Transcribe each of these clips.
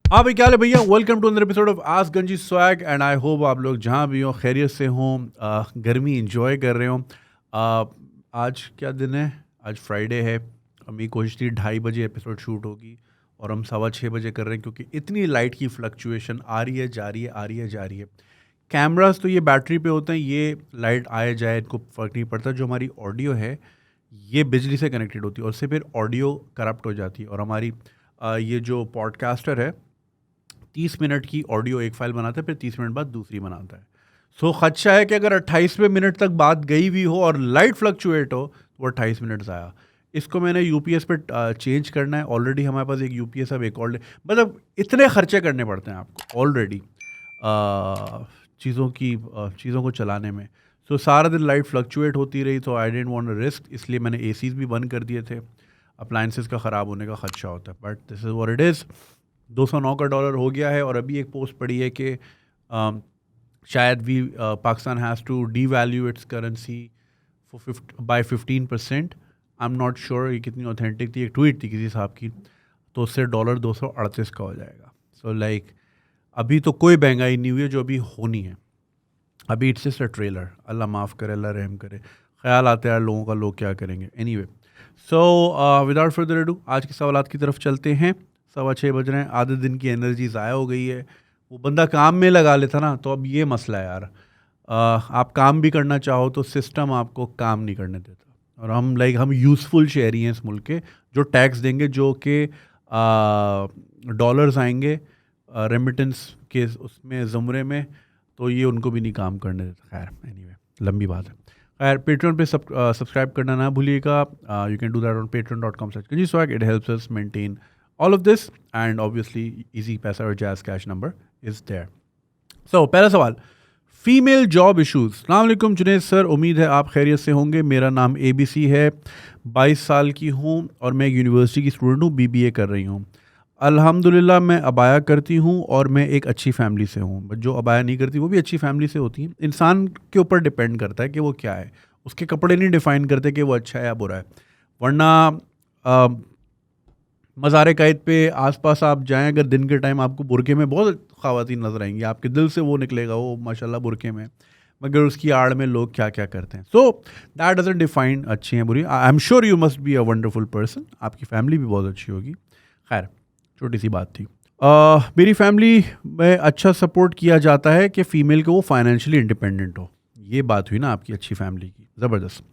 हाँ भाई, क्या हाल है भैया। Welcome to another episode of ask Ganji swag and I hope आप लोग जहाँ भी हो खैरियत से हों, गर्मी इंजॉय कर रहे हो। आज क्या दिन है? आज फ्राइडे है। मेरी कोशिश थी 2:30 बजे एपिसोड शूट होगी और हम 6:15 बजे कर रहे हैं क्योंकि इतनी लाइट की फ्लक्चुएशन आ रही है, जा रही है, आ रही है, जा रही है। कैमरास तो ये बैटरी पे होते हैं, ये लाइट आए जाए इनको फ़र्क नहीं पड़ता। जो हमारी ऑडियो है ये बिजली से कनेक्टेड होती है और उससे फिर ऑडियो करप्ट हो जाती है। और हमारी ये जो पॉडकास्टर है 30 मिनट की ऑडियो एक फाइल बनाता है, फिर 30 मिनट बाद दूसरी बनाता है। सो खदशा है कि अगर 28वें मिनट तक बात गई भी हो और लाइट फ्लक्चुएट हो तो वो 28 मिनट ज़ाया। इसको मैंने यूपीएस पे चेंज करना है। ऑलरेडी हमारे पास एक यूपीएस, अब एक और मतलब इतने खर्चे करने पड़ते हैं आपको ऑलरेडी चीज़ों को चलाने में। सो सारा दिन लाइट फ्लक्चुएट होती रही तो आई डेंट वांट रिस्क, इसलिए मैंने एसीज भी बंद कर दिए थे। अप्लाइंसेस का ख़राब होने का खदशा होता है, but this is what it is. $209 हो गया है। और अभी एक पोस्ट पड़ी है कि शायद Pakistan has to devalue its currency for by 15%। I am not sure ये कितनी ऑथेंटिक थी, एक ट्वीट थी किसी साहब की, तो उससे डॉलर 238 का हो जाएगा। सो लाइक अभी तो कोई महंगाई नहीं हुई है जो अभी होनी है। अभी इट्स जस्ट अ ट्रेलर। अल्लाह माफ़ करे, अल्लाह रहम करे। ख्याल आता है यार लोगों का, लोग क्या करेंगे। Anyway, so without further ado आज के सवालात की तरफ चलते हैं। 6:15 बज रहे हैं, आधे दिन की एनर्जी ज़ाया हो गई है। वो बंदा काम में लगा लेता ना, तो अब ये मसला है यार। आप काम भी करना चाहो तो सिस्टम आपको काम नहीं करने देता। और हम यूज़फुल शहरी हैं इस मुल्क के, जो टैक्स देंगे, जो कि डॉलर्स आएंगे रेमिटेंस के उसमें ज़ुमरे में, तो ये उनको भी नहीं काम करने देता। खैर एनीवे, लंबी बात है। खैर पेट्रियन पे सब्सक्राइब करना ना भूलिएगा। You can do that on patreon.com/swag. It helps us maintain all of this, and obviously easy पैसा और jazz cash number is there. So पहला सवाल, फीमेल जॉब इश्यूज। अस्सलाम वालेकुम जुनैद सर, उम्मीद है आप खैरियत से होंगे। मेरा नाम ABC है, 22 साल की हूँ और मैं यूनिवर्सिटी की स्टूडेंट हूँ, BBA कर रही हूँ। अल्हम्दुलिल्लाह मैं अबाया करती हूँ और मैं एक अच्छी फैमिली से हूँ। बट जो अबाया नहीं करती वो भी अच्छी फैमिली से होती है। इंसान के ऊपर डिपेंड करता है कि वो क्या है, उसके कपड़े नहीं डिफ़ाइन करते कि वो अच्छा है या बुरा है। वरना मज़ार कायद पे आसपास आप जाएं, अगर दिन के टाइम आपको बुरके में बहुत ख़वातीन नज़र आएंगी, आपके दिल से वो निकलेगा वो माशाल्लाह बुरके में, मगर उसकी आड़ में लोग क्या क्या करते हैं। सो दैट डजंट डिफाइन अच्छी हैं बुरी। I am sure you must be a wonderful person, आपकी फैमिली भी बहुत अच्छी होगी। खैर छोटी सी बात थी। मेरी फैमिली में अच्छा सपोर्ट किया जाता है कि फ़ीमेल को वो फाइनेंशियली इंडिपेंडेंट हो। ये बात हुई ना आपकी अच्छी फैमिली की, ज़बरदस्त।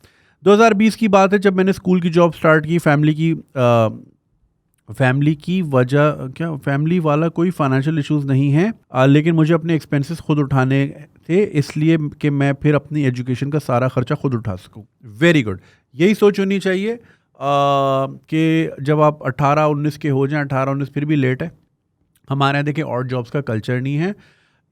2020 की बात है जब मैंने स्कूल की जॉब स्टार्ट की। फैमिली की वजह क्या, फैमिली वाला कोई फाइनेंशियल इश्यूज नहीं है, लेकिन मुझे अपने एक्सपेंसेस खुद उठाने थे, इसलिए कि मैं फिर अपनी एजुकेशन का सारा खर्चा खुद उठा सकूं। वेरी गुड, यही सोच होनी चाहिए कि जब आप 18-19 के हो जाएं, 18-19 फिर भी लेट है। हमारे यहाँ देखिए और जॉब्स का कल्चर नहीं है।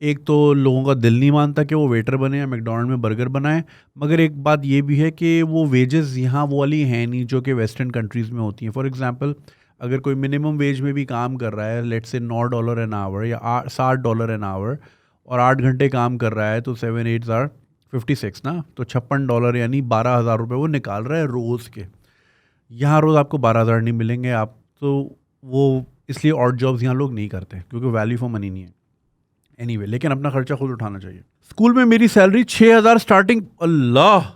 एक तो लोगों का दिल नहीं मानता कि वो वेटर बने या मैकडोनल्ड में बर्गर बनाएं, मगर एक बात ये भी है कि वो वेजेस यहाँ वो वाली हैं नहीं जो कि वेस्टर्न कंट्रीज़ में होती हैं। फॉर एग्जांपल, अगर कोई मिनिमम वेज में भी काम कर रहा है, लेट्स से $9 एन आवर या $60 एन आवर, और 8 घंटे काम कर रहा है, तो 7 8 56 ना, तो $56 यानी 12,000 रुपये वो निकाल रहा है रोज़ के। यहाँ रोज़ आपको 12,000 नहीं मिलेंगे आप, तो वो इसलिए और जॉब्स यहाँ लोग नहीं करते क्योंकि वैल्यू फॉर मनी नहीं है। एनीवे, लेकिन अपना खर्चा खुद उठाना चाहिए। स्कूल में मेरी सैलरी 6,000 स्टार्टिंग। अल्लाह,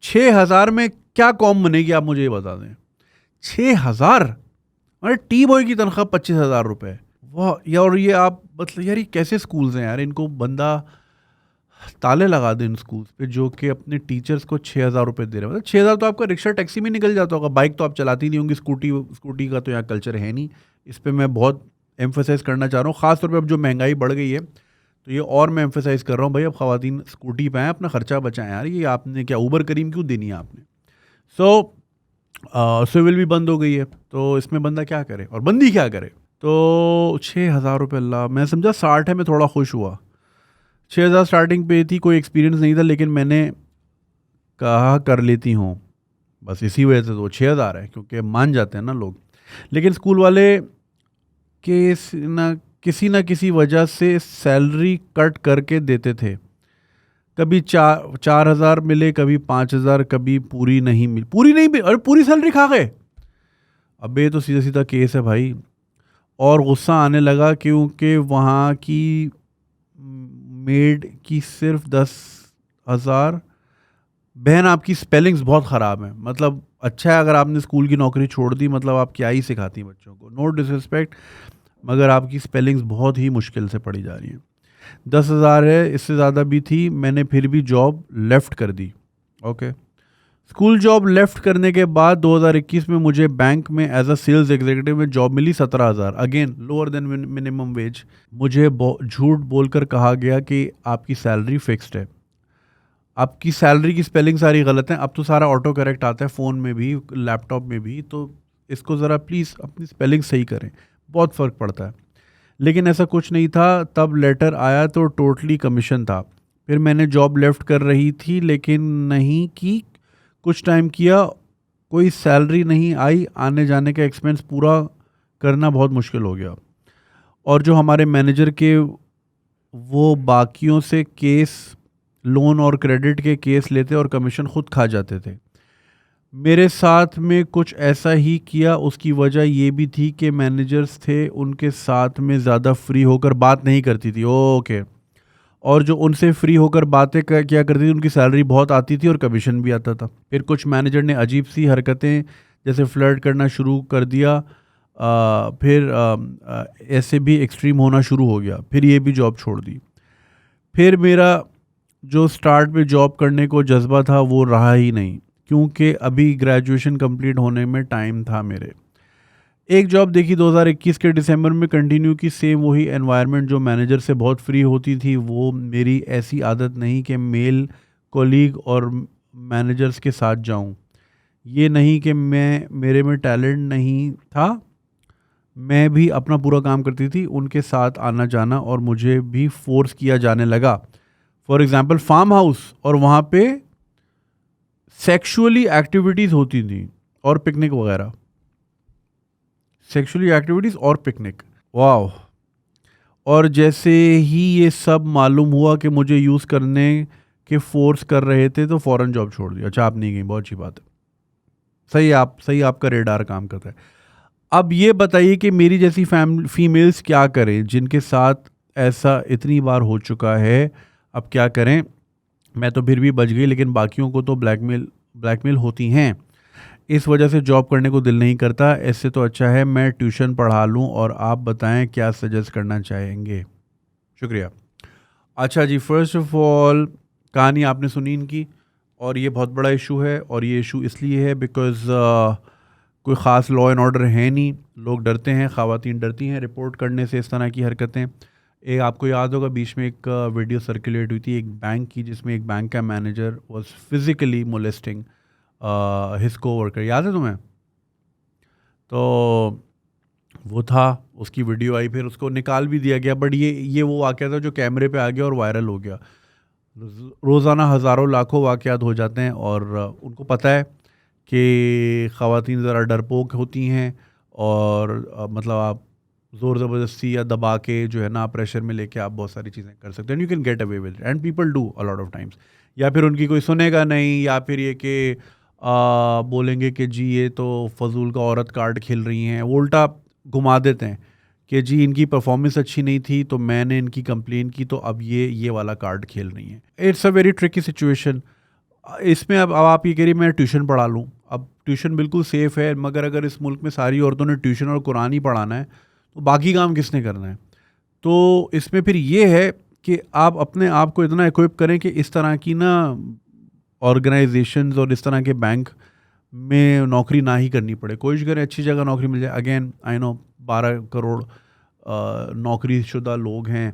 6,000 में क्या कॉम बनेगी आप मुझे ये बता दें। 6,000, अरे टी बॉय की तनख्वाह 25,000 रुपये। वाह यार, और ये आप मतलब यार ये कैसे स्कूल्स हैं यार, इनको बंदा ताले लगा दे इन स्कूल्स पे जो कि अपने टीचर्स को 6,000 रुपये दे रहे हैं। मतलब 6,000 तो आपका रिक्शा टैक्सी में निकल जाता होगा। बाइक तो आप चलाती नहीं होंगी, स्कूटी का तो यहाँ कल्चर है नहीं। इस पर मैं बहुत एम्फोसाइज करना चाह रहा हूँ, ख़ासतौर पे अब जो महंगाई बढ़ गई है तो ये और मैं एम्फोसाइज कर रहा हूँ भाई, अब ख़वातीन स्कूटी पे आएँ, अपना ख़र्चा बचाएं यार। ये आपने क्या ऊबर करीम क्यों देनी है आपने। सिविल भी बंद हो गई है, तो इसमें बंदा क्या करे और बंदी क्या करे। तो 6,000 रुपये, अल्लाह, मैं समझा 60 है, मैं थोड़ा खुश हुआ। 6,000 स्टार्टिंग पे थी, कोई एक्सपीरियंस नहीं था, लेकिन मैंने कहा कर लेती हूँ, बस इसी वजह से तो 6,000 है, क्योंकि मान जाते हैं ना लोग। लेकिन स्कूल वाले किसी ना किसी वजह से सैलरी कट करके देते थे। कभी 4,000 मिले, कभी 5,000, कभी पूरी नहीं मिली, अरे पूरी सैलरी खा गए। अबे तो सीधा सीधा केस है भाई। और गुस्सा आने लगा क्योंकि वहाँ की मेड की सिर्फ 10,000। बहन आपकी स्पेलिंग्स बहुत ख़राब हैं, मतलब अच्छा है अगर आपने स्कूल की नौकरी छोड़ दी, मतलब आप क्या ही सिखाती बच्चों को, नो डिसरिस्पेक्ट, मगर आपकी स्पेलिंग्स बहुत ही मुश्किल से पढ़ी जा रही हैं। 10,000 है, इससे ज़्यादा भी थी, मैंने फिर भी जॉब लेफ़्ट कर दी। ओके, स्कूल जॉब लेफ़्ट करने के बाद 2021 में मुझे बैंक में एज अ सेल्स एग्जीक्यूटिव में जॉब मिली 17,000, again lower than minimum wage. मुझे झूठ बोलकर कहा गया कि आपकी सैलरी फिक्स्ड है। आपकी सैलरी की स्पेलिंग सारी गलत है। अब तो सारा ऑटो करेक्ट आता है फ़ोन में भी, लैपटॉप में भी, तो इसको ज़रा प्लीज़ अपनी स्पेलिंग सही करें, बहुत फ़र्क पड़ता है। लेकिन ऐसा कुछ नहीं था, तब लेटर आया तो टोटली कमीशन था। फिर मैंने जॉब लेफ्ट कर रही थी लेकिन नहीं की, कुछ टाइम किया, कोई सैलरी नहीं आई, आने जाने का एक्सपेंस पूरा करना बहुत मुश्किल हो गया। और जो हमारे मैनेजर के, वो बाकियों से केस, लोन और क्रेडिट के केस लेते और कमीशन खुद खा जाते थे। मेरे साथ में कुछ ऐसा ही किया। उसकी वजह ये भी थी कि मैनेजर्स थे, उनके साथ में ज़्यादा फ्री होकर बात नहीं करती थी। ओके, और जो उनसे फ्री होकर बातें किया करती थी, उनकी सैलरी बहुत आती थी और कमीशन भी आता था। फिर कुछ मैनेजर ने अजीब सी हरकतें जैसे फ्लर्ट करना शुरू कर दिया। फिर ऐसे भी एक्सट्रीम होना शुरू हो गया। फिर ये भी जॉब छोड़ दी। फिर मेरा जो स्टार्ट में जॉब करने को जज्बा था वो रहा ही नहीं, क्योंकि अभी ग्रेजुएशन कंप्लीट होने में टाइम था मेरे। एक जॉब देखी 2021 के दिसंबर में, कंटिन्यू की, सेम वही एनवायरनमेंट, जो मैनेजर से बहुत फ्री होती थी। वो मेरी ऐसी आदत नहीं कि मेल कोलीग और मैनेजर्स के साथ जाऊं। ये नहीं कि मेरे में टैलेंट नहीं था, मैं भी अपना पूरा काम करती थी, उनके साथ आना जाना, और मुझे भी फोर्स किया जाने लगा। फॉर एग्जाम्पल फार्म हाउस, और वहाँ पे सेक्सुअली एक्टिविटीज़ होती थी और पिकनिक वगैरह। सेक्सुअली एक्टिविटीज़ और पिकनिक, वाह। और जैसे ही ये सब मालूम हुआ कि मुझे यूज़ करने के फोर्स कर रहे थे तो फ़ौरन जॉब छोड़ दिया। अच्छा, आप नहीं गई, बहुत अच्छी बात है। सही, आपका रेडार काम करता है। अब ये बताइए कि मेरी जैसी फीमेल्स क्या करें जिनके साथ ऐसा इतनी बार हो चुका है, अब क्या करें। मैं तो फिर भी बच गई, लेकिन बाकियों को तो ब्लैकमेल होती हैं। इस वजह से जॉब करने को दिल नहीं करता। इससे तो अच्छा है मैं ट्यूशन पढ़ा लूँ। और आप बताएं क्या सजेस्ट करना चाहेंगे। शुक्रिया। अच्छा जी, फर्स्ट ऑफ ऑल कहानी आपने सुनी इनकी, और ये बहुत बड़ा इशू है। और ये इशू इसलिए है बिकॉज़ कोई ख़ास लॉ एंड ऑर्डर है नहीं, लोग डरते हैं, ख़वातीन डरती हैं रिपोर्ट करने से इस तरह की हरकतें। एक आपको याद होगा, बीच में एक वीडियो सर्कुलेट हुई थी एक बैंक की, जिसमें एक बैंक का manager was physically molesting his co-worker, याद है तुम्हें? तो वो था, उसकी वीडियो आई, फिर उसको निकाल भी दिया गया। बट ये वो वाक़या था जो कैमरे पे आ गया और वायरल हो गया। रोज़ाना हज़ारों लाखों वाक़यात हो जाते हैं, और उनको पता है कि ख़वातीन ज़रा डरपोक होती हैं, और मतलब आप ज़ोर ज़बरदस्ती या दबा के जो है ना, प्रेशर में लेके आप बहुत सारी चीज़ें कर सकते हैं, you can get away with and people do a lot of times. या फिर उनकी कोई सुनेगा नहीं, या फिर ये कि बोलेंगे कि जी ये तो फजूल का औरत कार्ड खेल रही हैं। वो उल्टा घुमा देते हैं कि जी इनकी परफॉर्मेंस अच्छी नहीं थी तो मैंने इनकी कंप्लेन की, तो अब ये वाला कार्ड खेल रही हैं। It's a very tricky situation. इसमें अब आप ये कह रही मैं ट्यूशन पढ़ा लूँ। अब ट्यूशन बिल्कुल सेफ़ है, मगर अगर इस मुल्क में सारी औरतों ने ट्यूशन और कुरान ही पढ़ाना है तो बाकी काम किसने करना है? तो इसमें फिर ये है कि आप अपने आप को इतना इक्विप करें कि इस तरह की ना ऑर्गेनाइजेशंस और इस तरह के बैंक में नौकरी ना ही करनी पड़े। कोशिश करें अच्छी जगह नौकरी मिल जाए। अगेन आई नो 12 करोड़ नौकरी शुदा लोग हैं,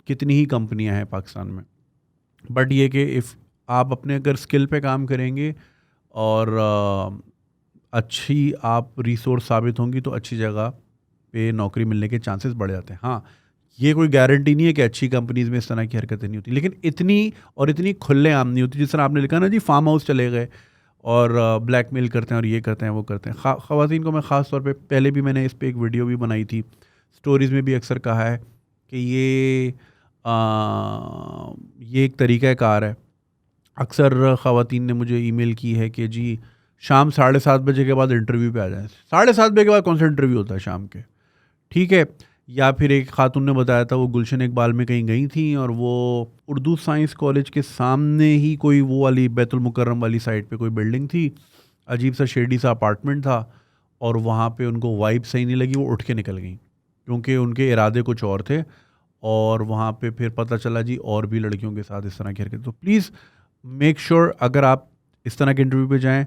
कितनी ही कंपनियां हैं पाकिस्तान में। बट ये कि इफ़ आप अपने अगर स्किल पे काम करेंगे और अच्छी आप रिसोर्स साबित होंगी तो अच्छी जगह पे नौकरी मिलने के चांसेस बढ़ जाते हैं। हाँ, ये कोई गारंटी नहीं है कि अच्छी कंपनीज में इस तरह की हरकतें नहीं होती, लेकिन इतनी खुलेआम नहीं होती। जिस तरह आपने लिखा ना जी, फार्म हाउस चले गए और ब्लैकमेल करते हैं और ये करते हैं वो करते हैं। ख़वातीन को मैं ख़ास तौर पे, पहले भी मैंने इस पे एक वीडियो भी बनाई थी, स्टोरीज़ में भी अक्सर कहा है कि ये एक तरीक़ा कार है। अक्सर ख़वातीन ने मुझे ईमेल की है कि जी शाम 7:30 बजे के बाद इंटरव्यू पे आ जाएं। 7:30 बजे के बाद कौन सा इंटरव्यू होता है शाम के? ठीक है। या फिर एक खातून ने बताया था वो गुलशन इकबाल में कहीं गई थी और वो उर्दू साइंस कॉलेज के सामने ही कोई वो वाली बैतुल मुकर्रम वाली साइड पे कोई बिल्डिंग थी, अजीब सा शेडी सा अपार्टमेंट था, और वहाँ पे उनको वाइब सही नहीं लगी, वो उठ के निकल गई क्योंकि उनके इरादे कुछ और थे। और वहाँ पे फिर पता चला जी और भी लड़कियों के साथ इस तरह की हरकत। तो प्लीज़ मेक श्योर अगर आप इस तरह के इंटरव्यू पे जाएं,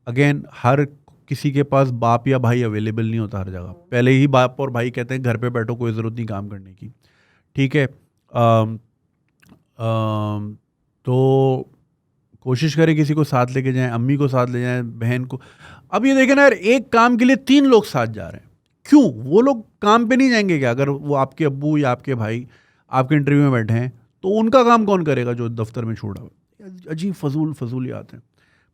अगेन हर किसी के पास बाप या भाई अवेलेबल नहीं होता हर जगह। पहले ही बाप और भाई कहते हैं घर पे बैठो, कोई ज़रूरत नहीं काम करने की, ठीक है। तो कोशिश करें किसी को साथ लेके जाएं, अम्मी को साथ ले जाएं, बहन को। अब ये देखें ना यार, एक काम के लिए 3 लोग साथ जा रहे हैं, क्यों? वो लोग काम पे नहीं जाएंगे क्या? अगर वो आपके अब्बू या आपके भाई आपके इंटरव्यू में बैठे हैं तो उनका काम कौन करेगा जो दफ्तर में छोड़ा हुआ? अजीब फजूलियात हैं।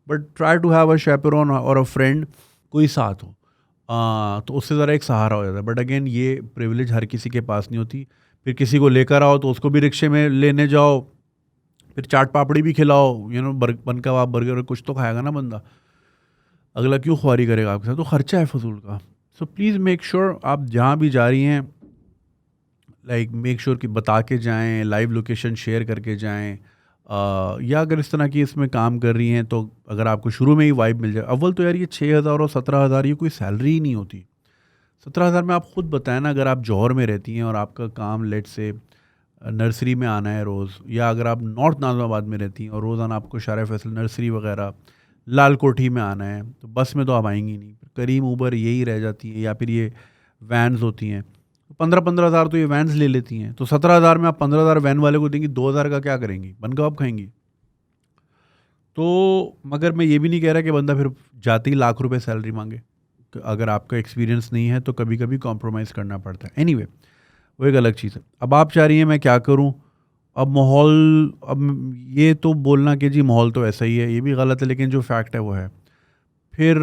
But try to have a chaperone और अ फ्रेंड, कोई साथ हो, तो उससे ज़रा एक सहारा हो जाता है। बट अगेन ये प्रिविलेज हर किसी के पास नहीं होती। फिर किसी को लेकर आओ तो उसको भी रिक्शे में लेने जाओ, फिर चाट पापड़ी भी खिलाओ, बन कबाब बर्गर, कुछ तो खाएगा ना बंदा, अगला क्यों ख्वारी करेगा आपके साथ? तो खर्चा है फजूल का। सो प्लीज़ मेक श्योर आप जहाँ भी जा रही हैं, लाइक मेक श्योर कि बता के जाएं, लाइव लोकेशन शेयर करके जाएं। या अगर इस तरह की इसमें काम कर रही हैं तो अगर आपको शुरू में ही वाइब मिल जाए। अव्वल तो यार ये 6,000 और 17,000 ये कोई सैलरी ही नहीं होती। 17,000 में आप खुद बताएं ना, अगर आप जौहर में रहती हैं और आपका काम लेट से नर्सरी में आना है रोज़, या अगर आप नॉर्थ नाज़िमाबाद में रहती हैं और रोज़ाना आपको शारा फैसल नर्सरी वगैरह लाल कोठी में आना है, तो बस में तो आप आएंगी नहीं, करीम ऊबर यही रह जाती है, या फिर ये वैन्स होती हैं। 15-15 हज़ार तो ये वैन्स ले लेती हैं, तो 17,000 में आप 15,000 वैन वाले को देंगी, 2,000 का क्या करेंगी? बन कबाब खाएंगी। तो मगर मैं ये भी नहीं कह रहा कि बंदा फिर जाते ही लाख रुपए सैलरी मांगे। अगर आपका एक्सपीरियंस नहीं है तो कभी कभी कॉम्प्रोमाइज़ करना पड़ता है। एनीवे, वो एक अलग चीज़ है। अब आप चाह रही हैं मैं क्या करूं? अब माहौल, अब ये तो बोलना कि जी माहौल तो ऐसा ही है, ये भी गलत है, लेकिन जो फैक्ट है वो है। फिर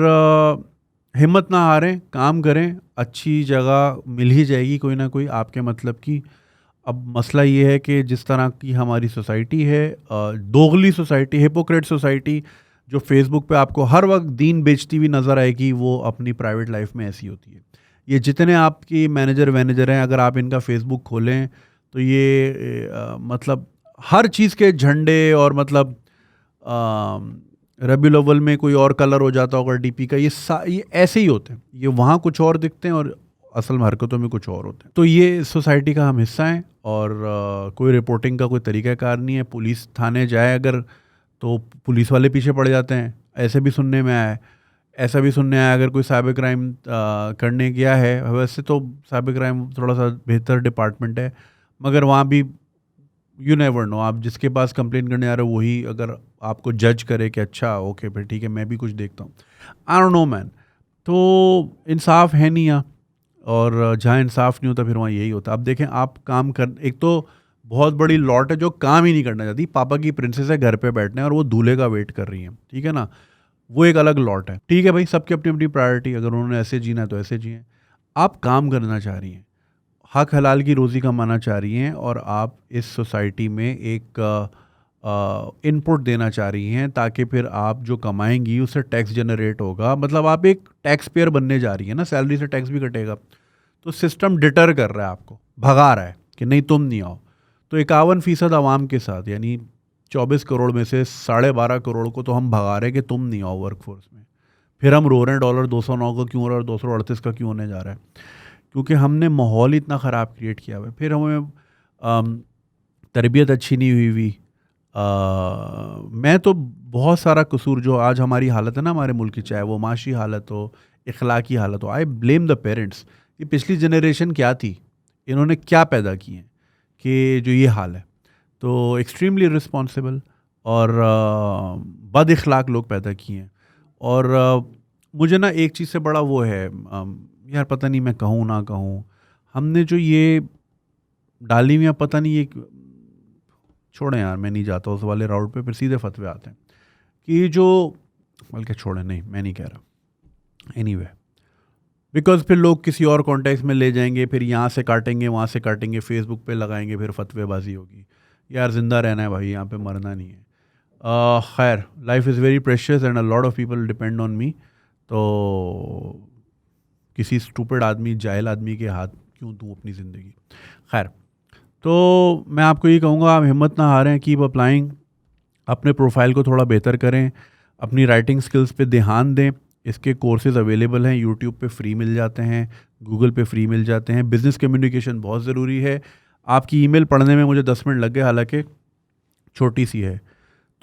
हिम्मत ना हारें, काम करें, अच्छी जगह मिल ही जाएगी कोई ना कोई आपके मतलब की। अब मसला ये है कि जिस तरह की हमारी सोसाइटी है, दोगली सोसाइटी, हिपोक्रेट सोसाइटी, जो फेसबुक पे आपको हर वक्त दीन बेचती हुई नज़र आएगी, वो अपनी प्राइवेट लाइफ में ऐसी होती है। ये जितने आपकी मैनेजर वैनेजर हैं, अगर आप इनका फेसबुक खोलें तो ये मतलब हर चीज़ के झंडे, और मतलब रबीउल अव्वल में कोई और कलर हो जाता होगा डीपी का, ये ऐसे ही होते हैं। ये वहाँ कुछ और दिखते हैं और असल में हरकतों में कुछ और होते हैं। तो ये सोसाइटी का हम हिस्सा हैं, और कोई रिपोर्टिंग का कोई तरीक़ाकार नहीं है। पुलिस थाने जाए अगर तो पुलिस वाले पीछे पड़ जाते हैं, ऐसे भी सुनने में आया है। ऐसा भी सुनने आया अगर कोई साइबर क्राइम करने गया है, वैसे तो साइबर क्राइम थोड़ा सा बेहतर डिपार्टमेंट है, मगर वहाँ भी यू नेवर नो, आप जिसके पास कंप्लेन करने आ रहे हो वही अगर आपको जज करे कि अच्छा ओके फिर ठीक है मैं भी कुछ देखता हूँ, आई डोंट नो मैन। तो इंसाफ है नहीं यहाँ, और जहाँ इंसाफ नहीं होता फिर वहाँ यही होता। अब देखें, आप काम कर, एक तो बहुत बड़ी लॉट है जो काम ही नहीं करना चाहती, पापा की प्रिंसेस है घर पे बैठने और वो दूल्हे का वेट कर रही है, ठीक है ना, वो एक अलग लॉट है। ठीक है भाई, सबकी अपनी अपनी प्रायोरिटी, अगर उन्होंने ऐसे जीना है तो ऐसे जिए। आप काम करना चाह रही हैं, हक हलाल की रोज़ी कमाना चाह रही हैं, और आप इस सोसाइटी में एक इनपुट देना चाह रही हैं, ताकि फिर आप जो कमाएंगी उससे टैक्स जनरेट होगा। मतलब आप एक टैक्स पेयर बनने जा रही है ना, सैलरी से टैक्स भी कटेगा। तो सिस्टम डिटर कर रहा है आपको, भगा रहा है कि नहीं तुम नहीं आओ। तो 51% आवाम के साथ, यानी 24 करोड़ में से 12.5 करोड़ को तो हम भगा रहे हैं कि तुम नहीं आओ वर्कफोर्स में। फिर हम रो रहे हैं डॉलर 209 का क्यों हो रहा है और 238 का क्यों होने जा रहा है, क्योंकि हमने माहौल इतना ख़राब क्रिएट किया हुआ है। फिर हमें तरबियत अच्छी नहीं हुई हुई। मैं तो बहुत सारा कसूर जो आज हमारी हालत है ना हमारे मुल्क की, चाहे वो माशी हालत हो, इखलाकी हालत हो, आई ब्लेम द पेरेंट्स। ये पिछली जनरेशन क्या थी, इन्होंने क्या पैदा किए कि जो ये हाल है। तो एक्सट्रीमली रिस्पॉन्सिबल और बद इखलाक लोग पैदा किए हैं। और मुझे ना एक चीज़ से बड़ा वो है, यार पता नहीं मैं कहूँ ना कहूँ, हमने जो ये डाली हुई, पता नहीं ये, छोड़ें यार मैं नहीं जाता उस वाले राउट पे, फिर सीधे फतवे आते हैं कि जो, बल्कि छोड़ें, नहीं मैं नहीं कह रहा। एनीवे, बिकॉज फिर लोग किसी और कॉन्टेक्स्ट में ले जाएंगे, फिर यहाँ से काटेंगे वहाँ से काटेंगे, फेसबुक पे लगाएंगे, फिर फतवेबाजी होगी। यार ज़िंदा रहना है भाई, यहाँ पे मरना नहीं है। खैर, life is very precious and a lot of people depend on me. तो किसी स्टूपिड आदमी, जाहिल आदमी के हाथ क्यों दूँ अपनी ज़िंदगी। खैर, तो मैं आपको ये कहूँगा, आप हिम्मत ना हारें, कीप अप्लाइंग, अपने प्रोफाइल को थोड़ा बेहतर करें, अपनी राइटिंग स्किल्स पे ध्यान दें। इसके कोर्सेज अवेलेबल हैं, यूट्यूब पे फ्री मिल जाते हैं, गूगल पे फ्री मिल जाते हैं। बिज़नेस कम्युनिकेशन बहुत ज़रूरी है। आपकी ईमेल पढ़ने में मुझे 10 मिनट लग गए, हालांकि छोटी सी है।